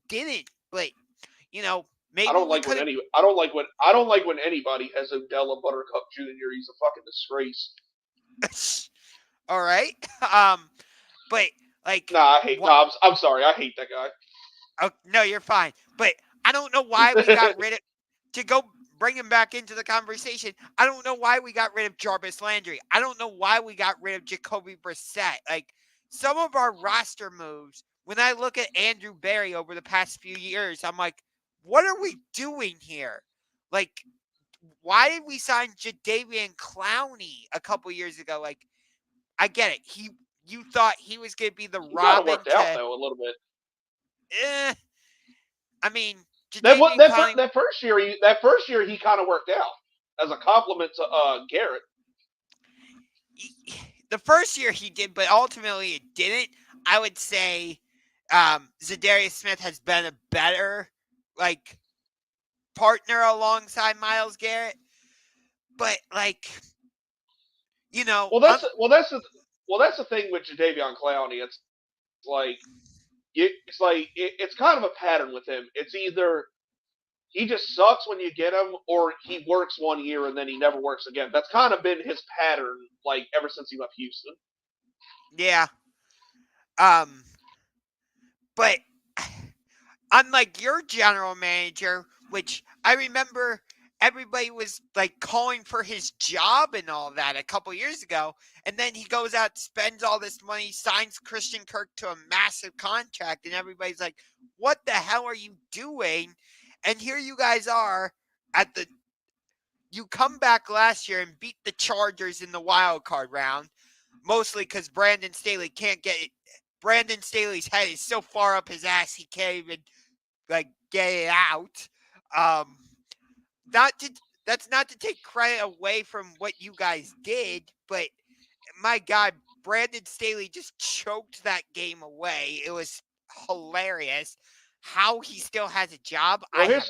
didn't. Like, maybe I don't like when anybody has Odell Buttercup Jr. He's a fucking disgrace. All right. But like, I'm sorry, I hate that guy. Oh, no, you're fine. But I don't know why we got rid of to go bring him back into the conversation. I don't know why we got rid of Jarvis Landry. I don't know why we got rid of Jacoby Brissett. Like, some of our roster moves, when I look at Andrew Berry over the past few years, I'm like, what are we doing here? Like, why did we sign Jadeveon Clowney a couple years ago? Like, I get it. You thought he was going to be the He kind of Robin worked out to, though a little bit. I mean, Jadeveon Clowney. That first year he kind of worked out as a compliment to Garrett. The first year he did, but ultimately it didn't. I would say Zadarius Smith has been a better like partner alongside Myles Garrett, but like Well, that's the thing with Jadeveon Clowney. It's kind of a pattern with him. It's either he just sucks when you get him, or he works 1 year and then he never works again. That's kind of been his pattern, like ever since he left Houston. Yeah. But unlike your general manager, which I remember everybody was like calling for his job and all that a couple years ago, and then he goes out, spends all this money, signs Christian Kirk to a massive contract, and everybody's like, "What the hell are you doing?" And here you guys are at the. You come back last year and beat the Chargers in the wild card round, mostly because Brandon Staley can't get it. Brandon Staley's head is so far up his ass he can't even like get it out. Um, not to that's not to take credit away from what you guys did, but my God, Brandon Staley just choked that game away. It was hilarious. How he still has a job, I Well, have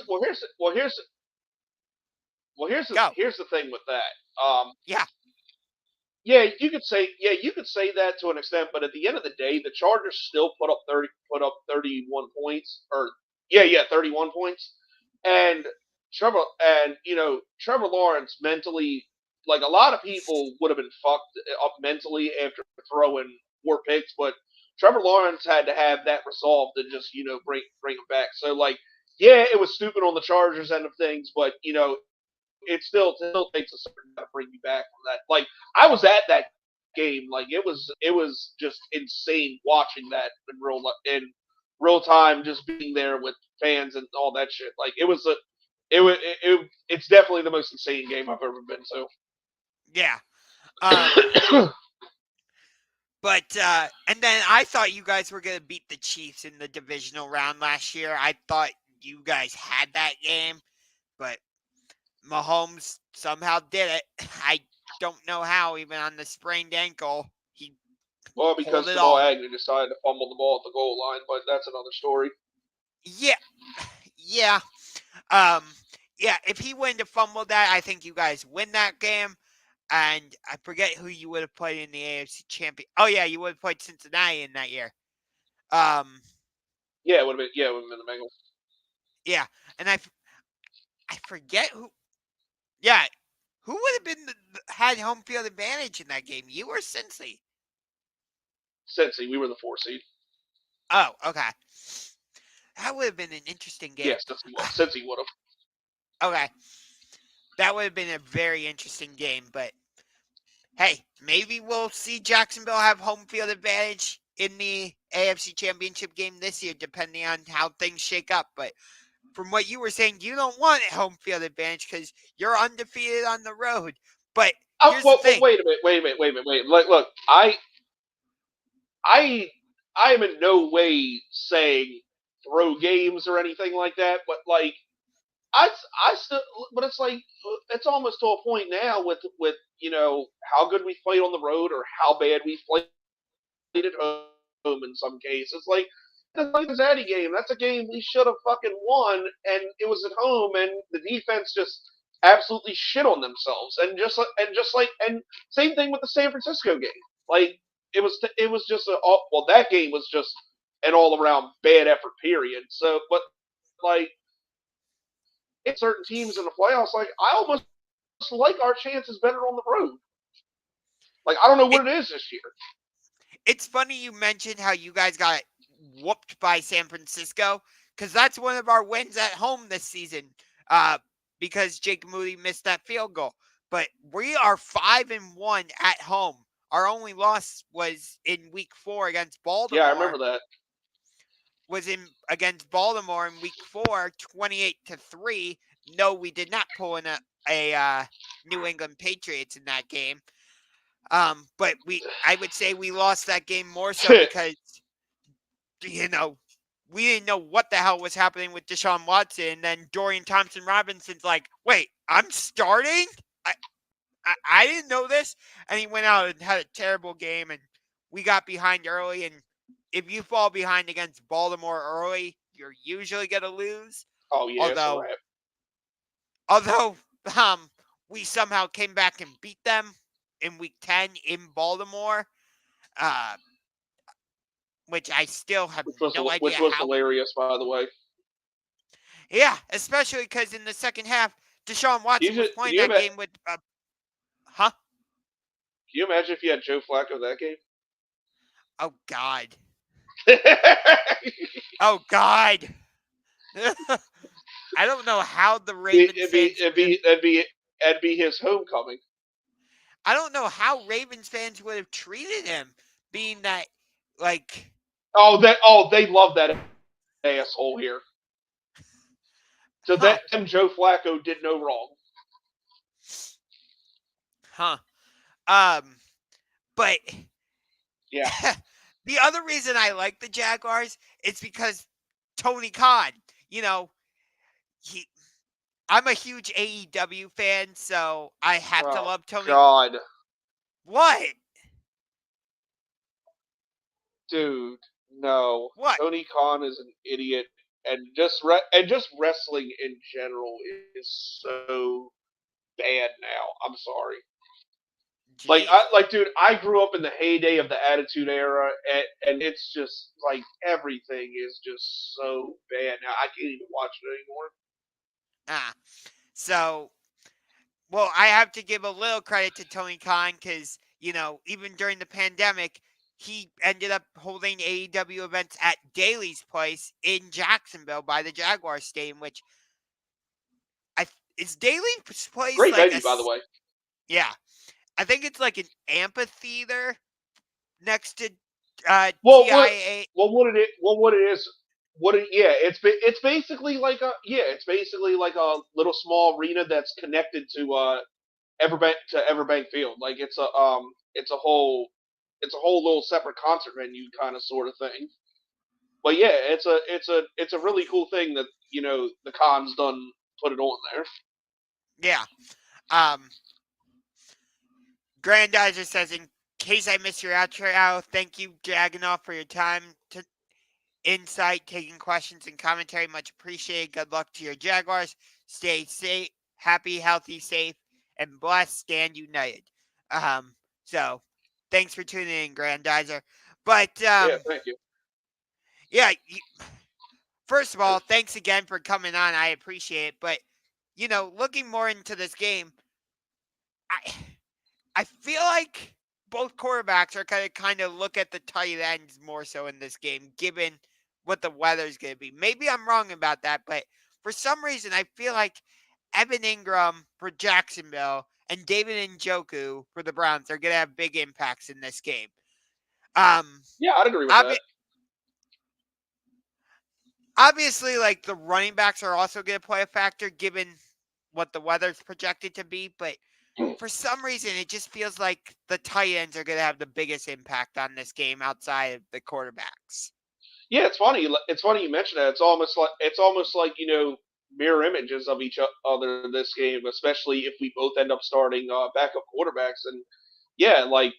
go. here's the thing with that. Yeah, You could say that to an extent, but at the end of the day, the Chargers still put up 31 points, or 31 points, and Trevor Lawrence mentally, like a lot of people would have been fucked up mentally after throwing 4 picks, but Trevor Lawrence had to have that resolve to just bring him back. So like, yeah, it was stupid on the Chargers end of things, but it still takes a certain amount to bring you back from that. Like I was at that game, like it was just insane watching that in real time, just being there with fans and all that shit. Like it's definitely the most insane game I've ever been to. yeah. But and then I thought you guys were gonna beat the Chiefs in the divisional round last year. I thought you guys had that game, but Mahomes somehow did it. I don't know how, even on the sprained ankle, he Well, pulled because it Jamal off. Agnew decided to fumble the ball at the goal line, but that's another story. Yeah, yeah, um, yeah. If he wouldn't have fumbled that, I think you guys win that game. And I forget who you would have played in the AFC champion. Oh yeah, you would have played Cincinnati in that year. Um, It would have been the Bengals. yeah, and I forget who. Yeah, who would have been had home field advantage in that game? You or Cincy? Cincy, we were the 4 seed. Oh, okay. That would have been an interesting game. Yes, Cincy would have. Okay, that would have been a very interesting game. But hey, maybe we'll see Jacksonville have home field advantage in the AFC Championship game this year, depending on how things shake up. But from what you were saying, you don't want a home field advantage because you're undefeated on the road. But here's the thing. Wait a minute. Like, look, I I am in no way saying throw games or anything like that, but like I still, but it's like it's almost to a point now with how good we played on the road or how bad we played at home in some cases. Like the Cincinnati game, that's a game we should have fucking won, and it was at home, and the defense just absolutely shit on themselves, and same thing with the San Francisco game. Like it was just that game was just an all around bad effort. Period. So, but like in certain teams in the playoffs, like I almost like our chances better on the road. Like I don't know what it is this year. It's funny you mentioned how you guys got whooped by San Francisco because that's one of our wins at home this season. Because Jake Moody missed that field goal, but we are 5-1 at home. Our only loss was in Week 4 against Yeah, I Baltimore. remember that. was in against Baltimore in Week 4, 28-3. No, we did not pull in a New England Patriots in that game. But I would say we lost that game more so because we didn't know what the hell was happening with Deshaun Watson. And then Dorian Thompson-Robinson's like, wait, I'm starting? I didn't know this. And he went out and had a terrible game, and we got behind early. And if you fall behind against Baltimore early, you're usually going to lose. Oh yeah, it's a Although, wrap. although we somehow came back and beat them in Week 10 in Baltimore, which I still have no idea Which was how. hilarious, by the way. Yeah, especially because in the second half, Deshaun Watson was Can playing you that game with, huh? Can you imagine if you had Joe Flacco that game? Oh, God. Oh, God. I don't know how the Ravens fans It'd be his homecoming. I don't know how Ravens fans would have treated him, being that, like, They love that asshole here. So huh, them Joe Flacco did no wrong. huh. But Yeah. the other reason I like the Jaguars is because Tony Khan, he I'm a huge AEW fan, so I have to Oh love Tony. God, What? dude, no. What? Tony Khan is an idiot, and just wrestling in general is so bad now. I'm sorry. Jeez. Dude, I grew up in the heyday of the Attitude Era, and it's just like everything is just so bad now. I can't even watch it anymore. Ah. So, well, I have to give a little credit to Tony Khan because, even during the pandemic, he ended up holding AEW events at Daly's Place in Jacksonville by the Jaguars Stadium, which is Daly's Place Great like venue, by the way. yeah, I think it's like an amphitheater next to Well, TIA. it's basically like it's basically like a little small arena that's connected to Everbank Field. Like it's a whole little separate concert venue kind of sort of thing. But yeah, it's a really cool thing that the Cons done put it on there. Yeah. Um, Grandizer says, in case I missed your outro, thank you, Jaganov, for your time, insight, taking questions, and commentary. Much appreciated. Good luck to your Jaguars. Stay safe, happy, healthy, safe, and blessed. Stand united. So, thanks for tuning in, Grandizer. But, Yeah, thank you. yeah, first of all, thanks again for coming on. I appreciate it. But, looking more into this game, I feel like both quarterbacks are going to kind of look at the tight ends more so in this game, given what the weather's going to be. Maybe I'm wrong about that, but for some reason, I feel like Evan Ingram for Jacksonville and David Njoku for the Browns are going to have big impacts in this game. Yeah, I'd agree with that. Obviously, like, the running backs are also going to play a factor given what the weather's projected to be, but for some reason, it just feels like the tight ends are going to have the biggest impact on this game outside of the quarterbacks. Yeah, it's funny. It's funny you mention that. It's almost like mirror images of each other this game, especially if we both end up starting backup quarterbacks. And yeah, like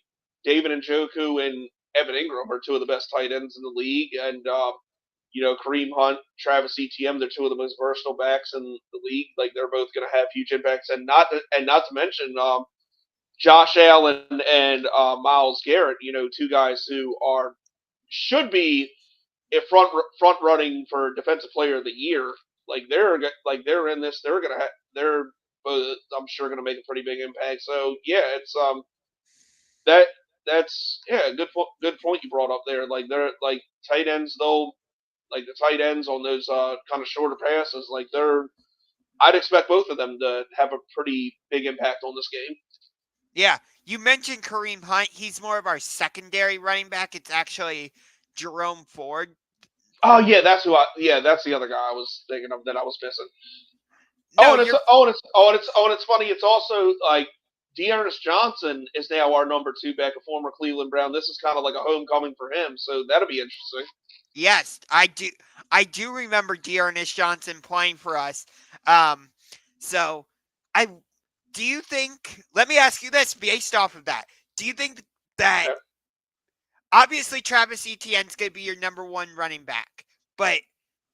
David Njoku and Evan Ingram are two of the best tight ends in the league, and Kareem Hunt, Travis Etienne, they're two of the most versatile backs in the league. Like they're both going to have huge impacts, and not to mention Josh Allen and Myles Garrett. Two guys who should be if front running for defensive player of the year. They're in this. They're I'm sure gonna make a pretty big impact. So yeah, it's that that's yeah good point you brought up there. Like they're like tight ends though. Like the tight ends on those kind of shorter passes, I'd expect both of them to have a pretty big impact on this game. Yeah, you mentioned Kareem Hunt. He's more of our secondary running back. It's actually Jerome Ford Oh yeah, that's the other guy I was thinking of that I was missing. No, you're And it's funny. It's also like Dearness Johnson is now our number 2 back, a former Cleveland Brown. This is kind of like a homecoming for him, so that'll be interesting. yes, I do. I do remember Dearness Johnson playing for us. Um, so I do you think? Let me ask you this, based off of that. Do you think that Okay. obviously Travis Etienne's going to be your number 1 running back, but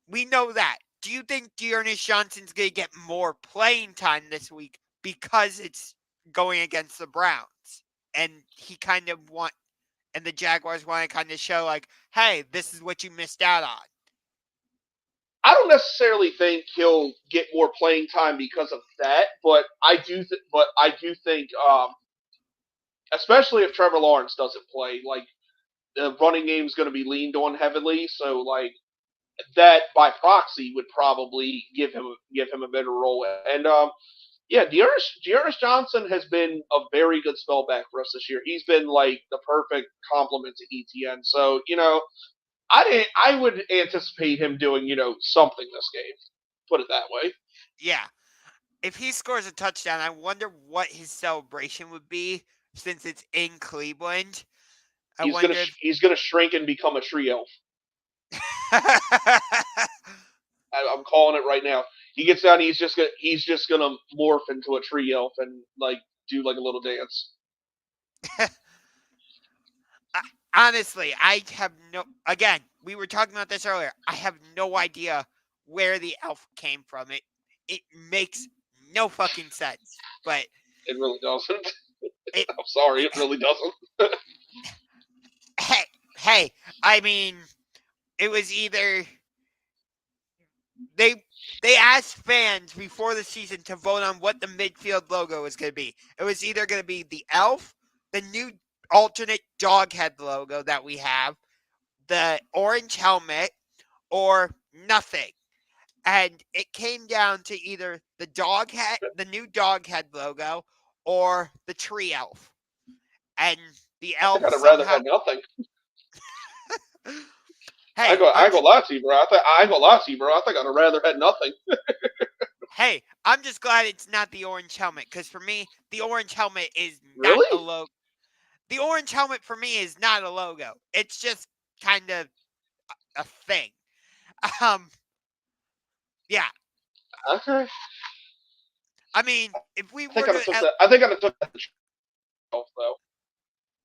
we know that. Do you think Dearness Johnson's going to get more playing time this week because it's going against the Browns, and he kind of and the Jaguars want to kind of show like, hey, this is what you missed out on? I don't necessarily think he'll get more playing time because of that, but I do think, especially if Trevor Lawrence doesn't play, like the running game is going to be leaned on heavily. So like that by proxy would probably give him a better role. And yeah, Dearness Johnson has been a very good spellback for us this year. He's been like the perfect complement to ETN. So I would anticipate him doing something this game. Put it that way. Yeah. If he scores a touchdown, I wonder what his celebration would be since it's in Cleveland. I wonder if He's gonna shrink and become a tree elf. I'm calling it right now. He gets down. He's just gonna morph into a tree elf and like do like a little dance. Honestly, I have no. Again, we were talking about this earlier. I have no idea where the elf came from. It makes no fucking sense. But It really doesn't. it. I'm sorry, it really doesn't. Hey. I mean, it was either they asked fans before the season to vote on what the midfield logo was going to be. It was either going to be the elf, the new alternate dog head logo that we have, the orange helmet, or nothing. And it came down to either the new dog head logo, or the tree elf. And the I think elf I'd have rather somehow. had nothing. Hey, I ain't gonna lie to you, bro. I ain't gonna lie to you, bro. I think I'd have rather had nothing. hey, I'm just glad it's not the orange helmet, because for me, the orange helmet is not a Really? logo. The orange helmet for me is not a logo. It's just kind of a thing. Um, yeah. Okay. I mean, if we I think were I'd have to, took that. I think I'd have took that elf though.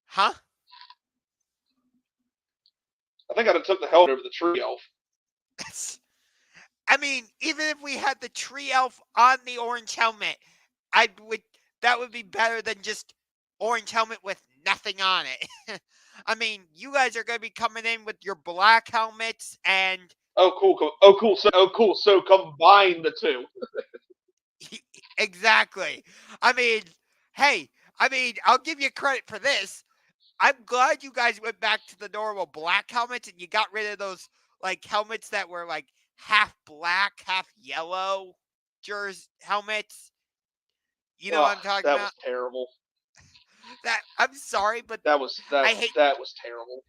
huh? I think I'd have took the helmet over the tree elf. I mean, even if we had the tree elf on the orange helmet, I would that would be better than just orange helmet with nothing on it. I mean, you guys are going to be coming in with your black helmets and Oh cool. Oh cool. So combine the two. exactly. I mean, hey, I'll give you credit for this. I'm glad you guys went back to the normal black helmets and you got rid of those like helmets that were like half black, half yellow jersey helmets. You know Oh, what I'm talking that about? was terrible. That I'm sorry, but That was I hate that was terrible.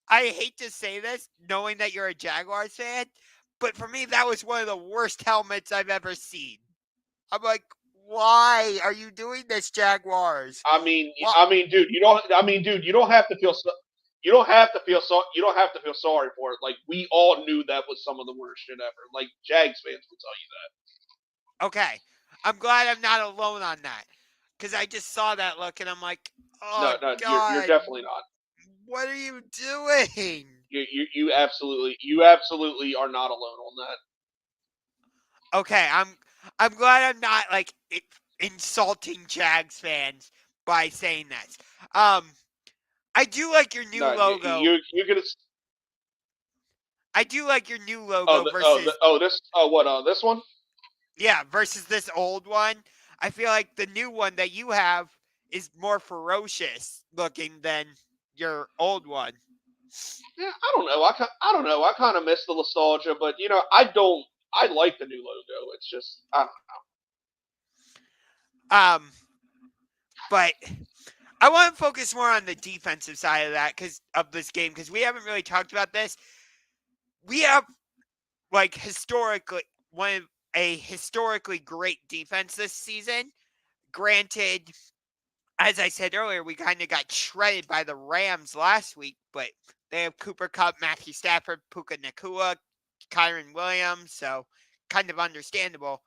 I hate to say this, knowing that you're a Jaguars fan, but for me that was one of the worst helmets I've ever seen. I'm like, why are you doing this, Jaguars? Well, Dude, you don't. Dude, you don't have to feel. You don't have to feel so. You don't have to feel sorry for it. Like we all knew that was some of the worst shit ever. Like Jags fans will tell you okay. I'm glad I'm not alone on that. Because I just saw that look and I'm like, oh that. No, you're God, definitely not. what are you doing? You absolutely are not alone on that. Okay, I'm glad I'm not like insulting Jags fans by saying that. I do like your new No, logo. you're gonna. I do like your new logo versus This one. versus this old one. I feel like the new one that you have is more ferocious looking than your old one. Yeah, I don't know. I don't know. I kind of miss the nostalgia, but I don't. I like the new logo. It's just I don't Um, but I want to focus more on the defensive side of that of this game because we haven't really talked about this. we have like historically a historically great defense this season. Granted, as I said earlier, we kind of got shredded by the Rams last week, but they have Cooper Kupp, Matthew Stafford, Puka Nacua, Kyron Williams, so kind of understandable.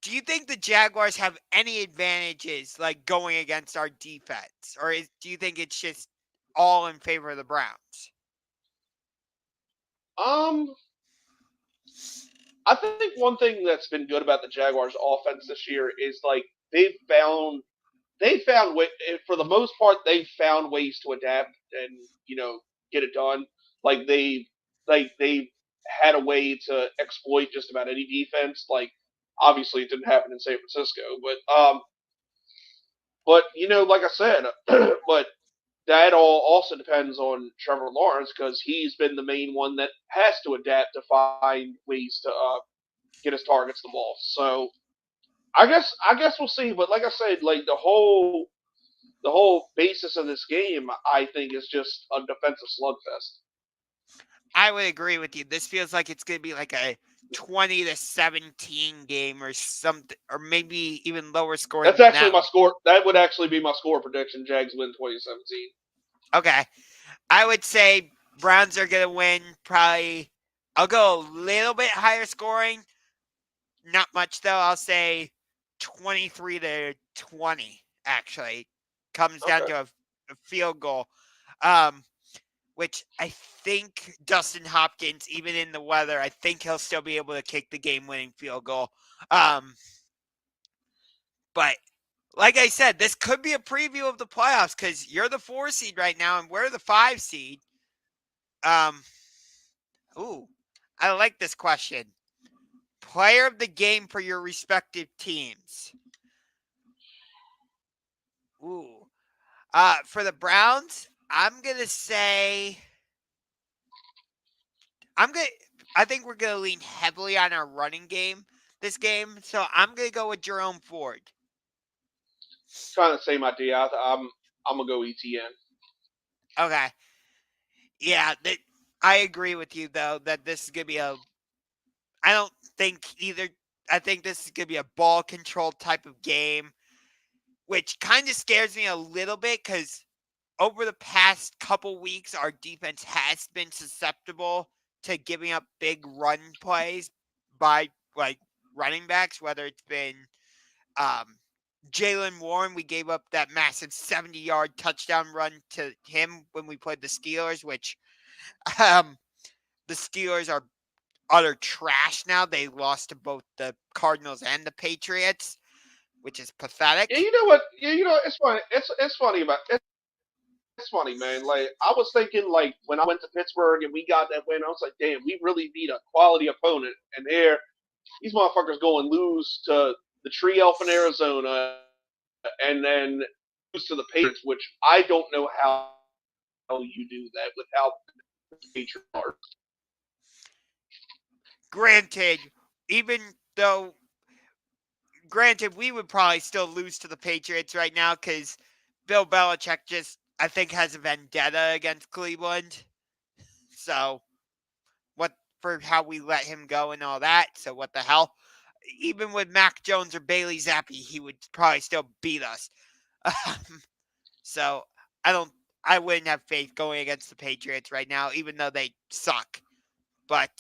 Do you think the Jaguars have any advantages like going against our defense, or do you think it's just all in favor of the Browns? Um, I think one thing that's been good about the Jaguars' offense this year is like they found way, for the most part they've found ways to adapt and get it done. Like they had a way to exploit just about any defense. Like obviously it didn't happen in San Francisco, but like I said, but that all also depends on Trevor Lawrence because he's been the main one that has to adapt to find ways to get his targets the ball. So I guess we'll see. But like I said, like the whole basis of this game, I think, is just a defensive slugfest. I would agree with you. This feels like it's going to be like a 20-17 game or something, or maybe even lower scoring That's than actually that. my score. That would actually be my score prediction. Jags win 2017. Okay. I would say Browns are going to win probably. I'll go a little bit higher scoring. Not much, though. I'll say 23-20, actually. Comes down Okay. to a field goal. Um, which I think Dustin Hopkins, even in the weather, I think he'll still be able to kick the game-winning field goal. But like I said, this could be a preview of the playoffs because you're the 4 seed right now and we're the 5 seed. Ooh, I like this question. Player of the game for your respective teams. Ooh, for the Browns, I'm gonna say I'm gonna. I think we're gonna lean heavily on our running game this game, so I'm gonna go with Jerome Ford. Kind of same idea. I'm gonna go ETN. Okay, yeah, I agree with you though that this is gonna be a. I don't think either. I think this is gonna be a ball control type of game, which kind of scares me a little bit because over the past couple weeks, our defense has been susceptible to giving up big run plays by like running backs, whether it's been um, Jalen Warren. We gave up that massive 70-yard touchdown run to him when we played the Steelers, which um, the Steelers are utter trash now. They lost to both the Cardinals and the Patriots, which is Yeah, pathetic. you know what? Yeah, it's funny. It's funny, man. Like I was thinking, like when I went to Pittsburgh and we got that win, I was like, damn, we really beat a quality opponent. And there, these motherfuckers go and lose to the Tree Elf in Arizona, and then lose to the Patriots, which I don't know how you do that with how the Patriots are. Granted, even though granted, we would probably still lose to the Patriots right now because Bill Belichick just, I think, has a vendetta against Cleveland. So, what for how we let him go and all that. So, what the hell? Even with Mac Jones or Bailey Zappi, he would probably still beat us. So, I don't, I wouldn't have faith going against the Patriots right now, even though they suck. But,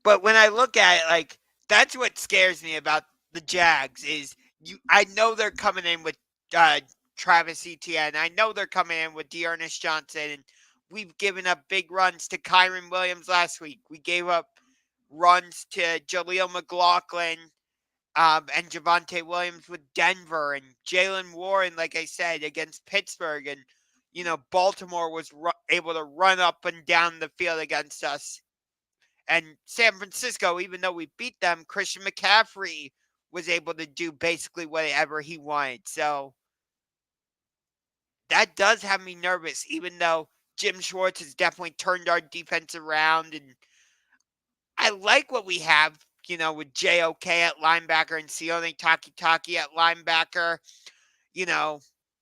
But when I look at it, like that's what scares me about the Jags is I know they're coming in with uh, Travis Etienne. I know they're coming in with Dearness Johnson, and we've given up big runs to Kyron Williams last week. We gave up runs to Jaleel McLaughlin and Javonte Williams with Denver, and Jalen Warren, like I said, against Pittsburgh, and Baltimore was able to run up and down the field against us. And San Francisco, even though we beat them, Christian McCaffrey was able to do basically whatever he wanted. So that does have me nervous, even though Jim Schwartz has definitely turned our defense around. And I like what we have, with JOK at linebacker and Sione Takitaki at linebacker. You know,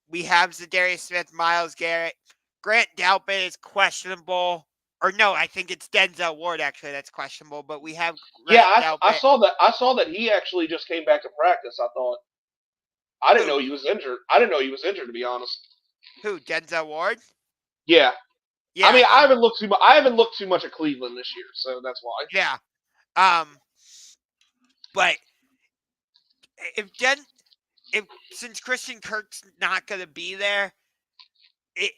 we have Zadarius Smith, Myles Garrett. Grant Delpit is questionable. Or no, I think it's Denzel Ward actually that's questionable. But we have Yeah, Grant I Delpit. saw that. I saw that he actually just came back to practice. I thought I didn't know Who? he was injured. I didn't know he was injured, to be honest. Who? Denzel Ward? Yeah, I Yeah, mean, he. I haven't looked too much at Cleveland this year, so that's why. Yeah. Um. But if Den, if since Christian Kirk's not going to be there, it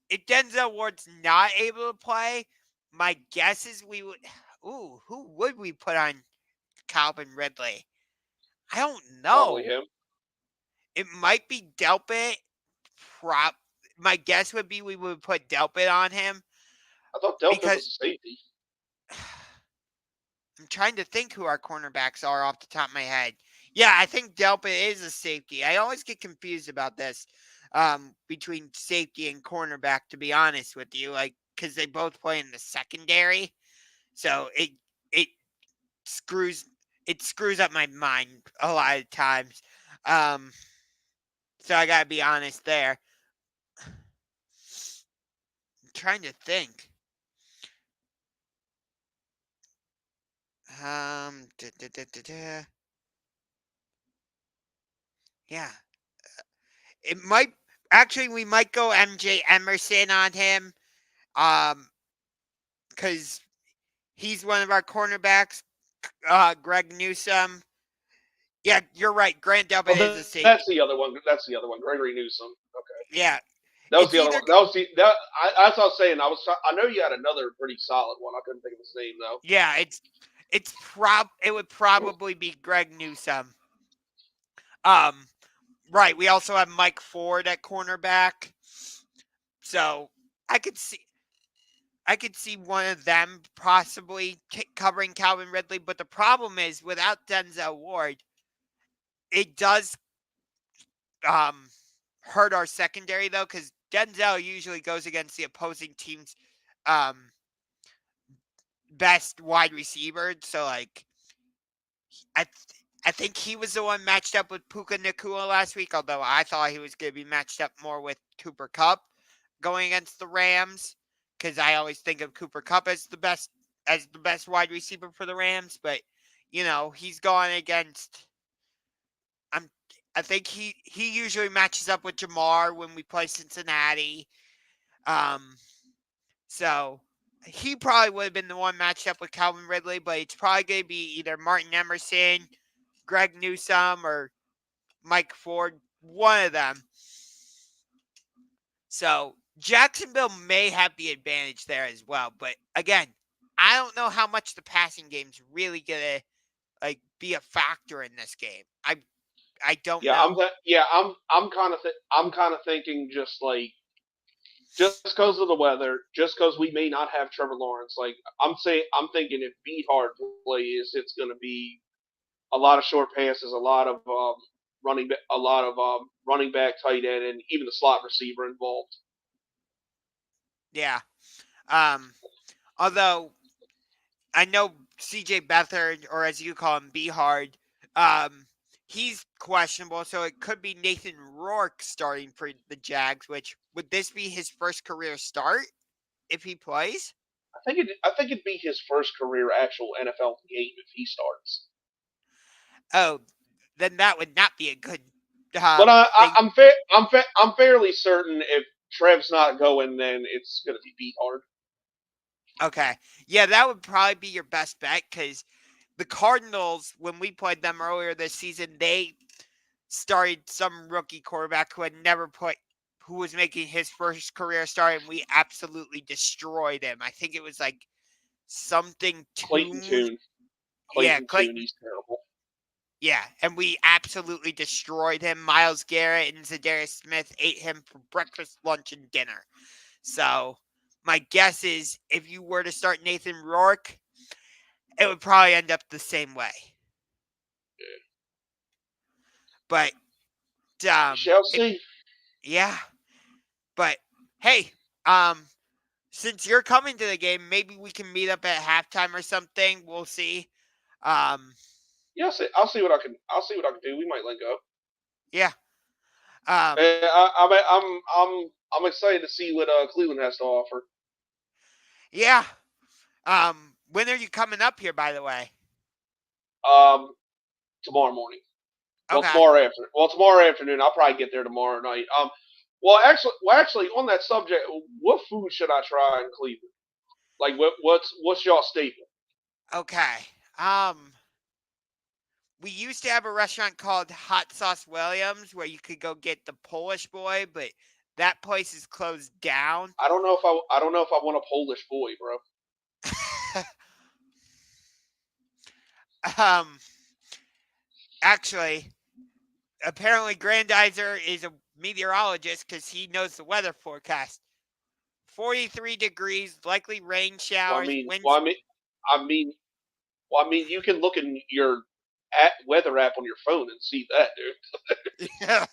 if Denzel Ward's not able to play, my guess is we would. Ooh, who would we put on Calvin Ridley? I don't Probably know. him. It might be Delpit. Prop. My guess would be we would put Delpit on him I thought Delpit was because a safety. I'm trying to think who our cornerbacks are off the top of my head. Yeah, I think Delpit is a safety. I always get confused about this between safety and cornerback, to be honest with you, like because they both play in the secondary, so it screws it screws up my mind a lot of times. Um, so I gotta be honest there. I'm trying to think. Da, da, da, da, da. Yeah, it might actually we might go MJ Emerson on him. Um, because he's one of our cornerbacks. Greg Newsome. Yeah, you're right. Grant Delpit Oh, is a that's the safety. other one. That's the other one. Gregory Newsom. Okay, Yeah, that was it's the other either one. That was the that. As I was saying, I know you had another pretty solid one. I couldn't think of his name though. yeah, it would probably be Greg Newsome. Um, right. We also have Mike Ford at cornerback, so I could see I could see one of them possibly covering Calvin Ridley. But the problem is without Denzel Ward, it does um, hurt our secondary though, because Denzel usually goes against the opposing team's um, best wide receiver. So like, I th- I think he was the one matched up with Puka Nacua last week. Although I thought he was going to be matched up more with Cooper Kupp going against the Rams, because I always think of Cooper Kupp as the best wide receiver for the Rams. But he's going against. I'm I think he usually matches up with Jamar when we play Cincinnati. Um, so he probably would have been the one matched up with Calvin Ridley, but it's probably going to be either Martin Emerson, Greg Newsome, or Mike Ford, one of them. So Jacksonville may have the advantage there as well, but again, I don't know how much the passing game's really gonna be a factor in this game. I don't Yeah, know. I'm kind of thinking just because of the weather, just because we may not have Trevor Lawrence. Like I'm thinking if beat hard plays, it's going to be a lot of short passes, a lot of running back, tight end, and even the slot receiver involved. Yeah. Um, although I know CJ Beathard, or as you call him, Behard, he's questionable, so it could be Nathan Rourke starting for the Jags, which would this be his first career start if he plays? I think it'd be his first career actual NFL game if he starts. Oh, then that would not be a good But thing. I'm fairly certain if Trev's not going, then it's going to be beat hard. Okay. Yeah, that would probably be your best bet because the Cardinals, when we played them earlier this season, they started some rookie quarterback who was making his first career start, and we absolutely destroyed him. I think it was like something Clayton Tune. Tune. Yeah, Clayton Tune, Clayton. he's terrible. Yeah, and we absolutely destroyed him. Myles Garrett and Zadarius Smith ate him for breakfast, lunch, and dinner. So my guess is if you were to start Nathan Rourke, it would probably end up the same way. But We shall see. yeah. But hey, um, since you're coming to the game, maybe we can meet up at halftime or something. We'll see. Um, Yeah, I'll see what I can. I'll see what I can do. We might link up. yeah. Um, I'm excited to see what Cleveland has to offer. yeah. When are you coming up here, by the way? Um, tomorrow morning. Okay. Tomorrow afternoon. I'll probably get there tomorrow night. Actually, on that subject, what food should I try in Cleveland? Like, what's y'all staple? Okay. Um, we used to have a restaurant called Hot Sauce Williams where you could go get the Polish boy, but that place is closed down. I don't know if I want a Polish boy, bro. um, actually, apparently Grandizer is a meteorologist because he knows the weather forecast. 43 degrees, likely rain Well, I showers, mean, well, winds. I mean, I mean, you can look in your weather app on your phone and see that, dude.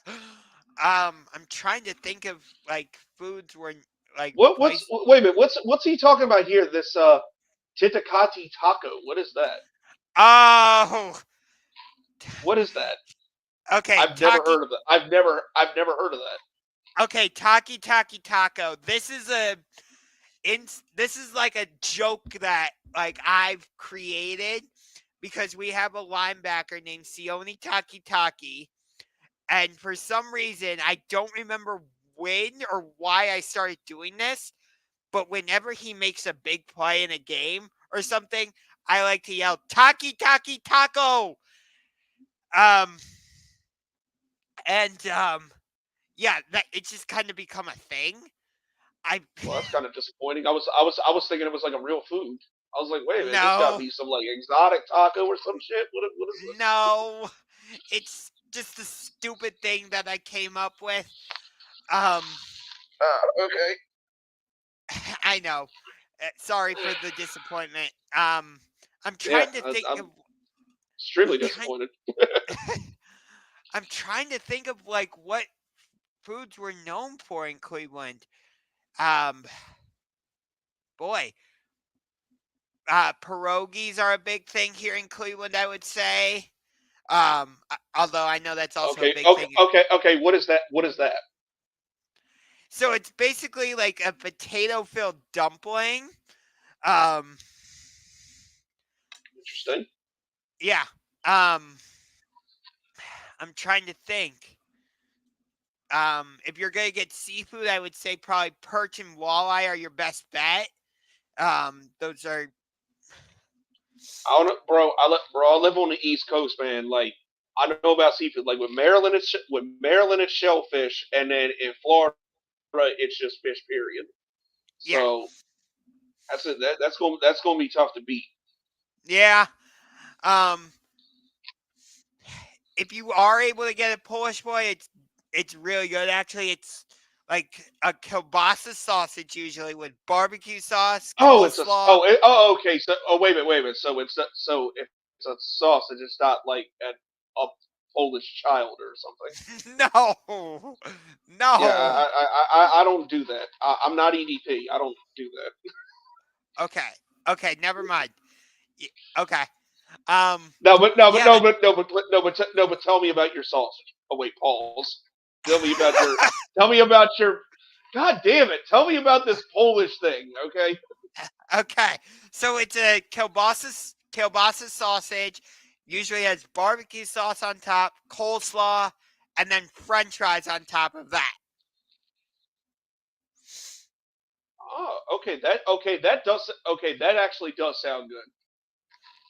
I'm trying to think of like foods where like place. Wait a minute? What's he talking about here? This Titacati taco. What is that? Oh, What is that? okay, I've never heard of that. I've never heard of that. Okay, Taki Taco. This is like a joke that like I've created because we have a linebacker named Sione Taki, and for some reason I don't remember when or why I started doing this, but whenever he makes a big play in a game or something, I like to yell Taki Taco. Um and yeah, that it's just kind of become a thing. I Well, that's kind of disappointing. I was thinking it was like a real food. I was like, wait a minute, this got to no, be some like exotic taco or some shit. What is this? no, it's just a stupid thing that I came up with. Um, Okay. I know. Sorry for the disappointment. I'm Yeah, trying to think of. I'm extremely I'm trying. disappointed. I'm trying to think of like what foods we're known for in Cleveland. Um, boy, pierogies are a big thing here in Cleveland. I would say. Although I know that's also a Okay, big thing. okay. What is that? What is that? So it's basically like a potato filled dumpling. Um, Interesting. yeah. Um, I'm trying to think. If you're gonna get seafood, I would say probably perch and walleye are your best bet. Those are I don't know, bro. I live on the East Coast, man. Like, I know about seafood. Like with Maryland, it's shellfish, and then in Florida, it's just fish. Period. yeah, So that's it. That's gonna be tough to beat. yeah. Um, if you are able to get a Polish boy, it's really good. Actually, it's like a kielbasa sausage usually with barbecue sauce, Oh, it's a coleslaw. okay. So wait a minute. So if it's a sausage, it's not like a Polish child or something. No, Yeah, no. I don't do that. I'm not EDP. I don't do that. Okay, okay. Never mind. Okay. No, Yeah. That, but tell me about your sausage. Oh wait, pause. Tell me about your. Tell me about your. God damn it! Tell me about this Polish thing, okay? okay. So it's a kielbasa sausage. Usually has barbecue sauce on top, coleslaw, and then French fries on top of that. Oh, That actually does sound good.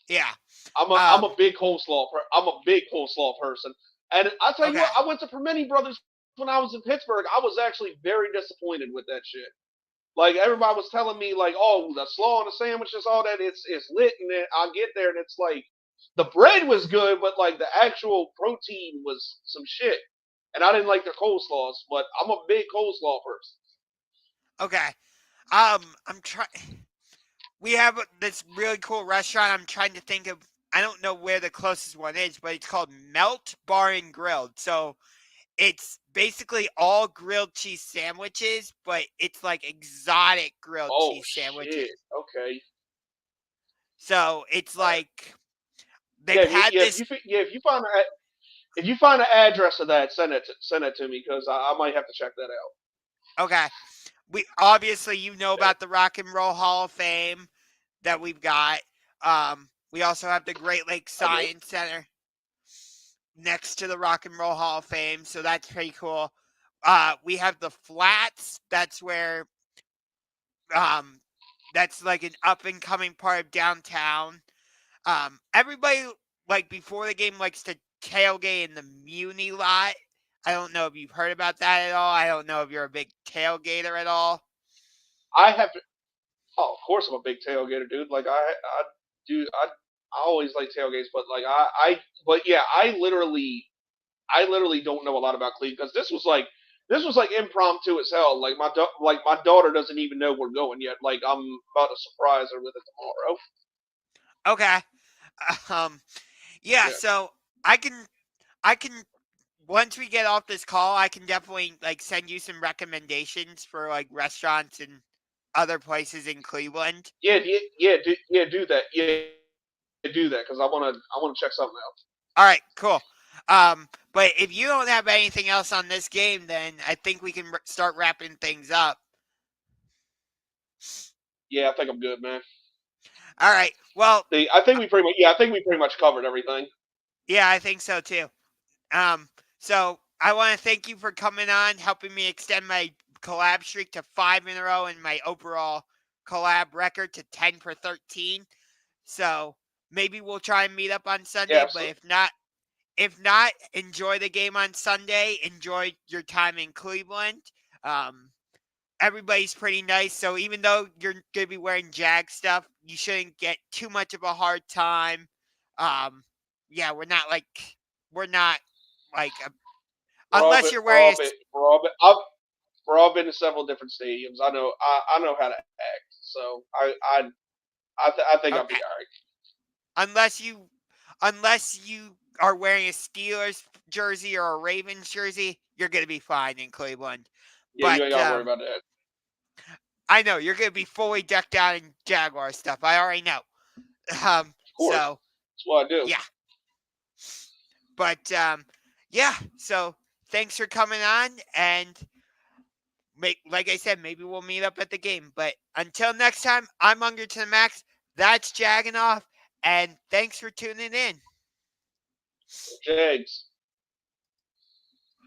Yeah. I'm Um. a big coleslaw. I'm a big coleslaw person. And I tell you Okay. what, I went to Permini Brothers when I was in Pittsburgh. I was actually very disappointed with that shit. Like everybody was telling me, like, oh, the slaw on the sandwiches, all that, it's lit, and then I get there and it's like the bread was good, but like the actual protein was some shit. And I didn't like their coleslaws, but I'm a big coleslaw person. Okay. I'm trying. We have this really cool restaurant. I'm trying to think of. I don't know where the closest one is, but it's called Melt Bar and Grilled. So it's basically all grilled cheese sandwiches, but it's like exotic grilled Oh cheese sandwiches. shit. Okay. So it's All right. like they've had this. If you find that. If you find an address of that, send it to me because I might have to check that out. Okay. We obviously you know about the Rock and Roll Hall of Fame that we've got. We also have the Great Lakes I do. Science Center next to the Rock and Roll Hall of Fame, so that's pretty cool. We have the Flats. Um, that's like an up and coming part of downtown. Everybody like before the game likes to tailgate in the Muni lot. I don't know if you've heard about that at all. I don't know if you're a big tailgater at all. I have to. Oh, of course I'm a big tailgater, dude. Like do. I always like tailgates, but like but yeah, I literally don't know a lot about Cleveland because this was like impromptu as hell. Like my daughter doesn't even know we're going yet. Like I'm about to surprise her with it tomorrow. Okay. Um, yeah. Yeah. So I can, I can. Once we get off this call, I can definitely like send you some recommendations for like restaurants and other places in Cleveland. Do that. Yeah, do that because I wanna check something out. All right, cool. But if you don't have anything else on this game, then I think we can start wrapping things up. Yeah, I think I'm good, man. All right. Well, I think we pretty much covered everything. yeah, I think so too. Um, so I want to thank you for coming on, helping me extend my collab streak to 5 in a row and my overall collab record to 10 for 13. So maybe we'll try and meet up on Sunday, Yeah, but so, if not, enjoy the game on Sunday. Enjoy your time in Cleveland. Um, everybody's pretty nice, so even though you're gonna be wearing Jag stuff, you shouldn't get too much of a hard time. Um, yeah, we're not like unless you're wearing a I've been to several different stadiums. I know how to act, so I think I'll be okay, all right. unless you unless you are wearing a Steelers jersey or a Ravens jersey, you're gonna be fine in Cleveland. Yeah, you But ain't gotta worry about that. I know you're gonna be fully decked out in Jaguar stuff. I already know. Of course, So that's what I do. yeah, but yeah. So thanks for coming on, and like I said, maybe we'll meet up at the game. But until next time, I'm Hungry to the Max. That's Jagging Off, and thanks for tuning in. Jags.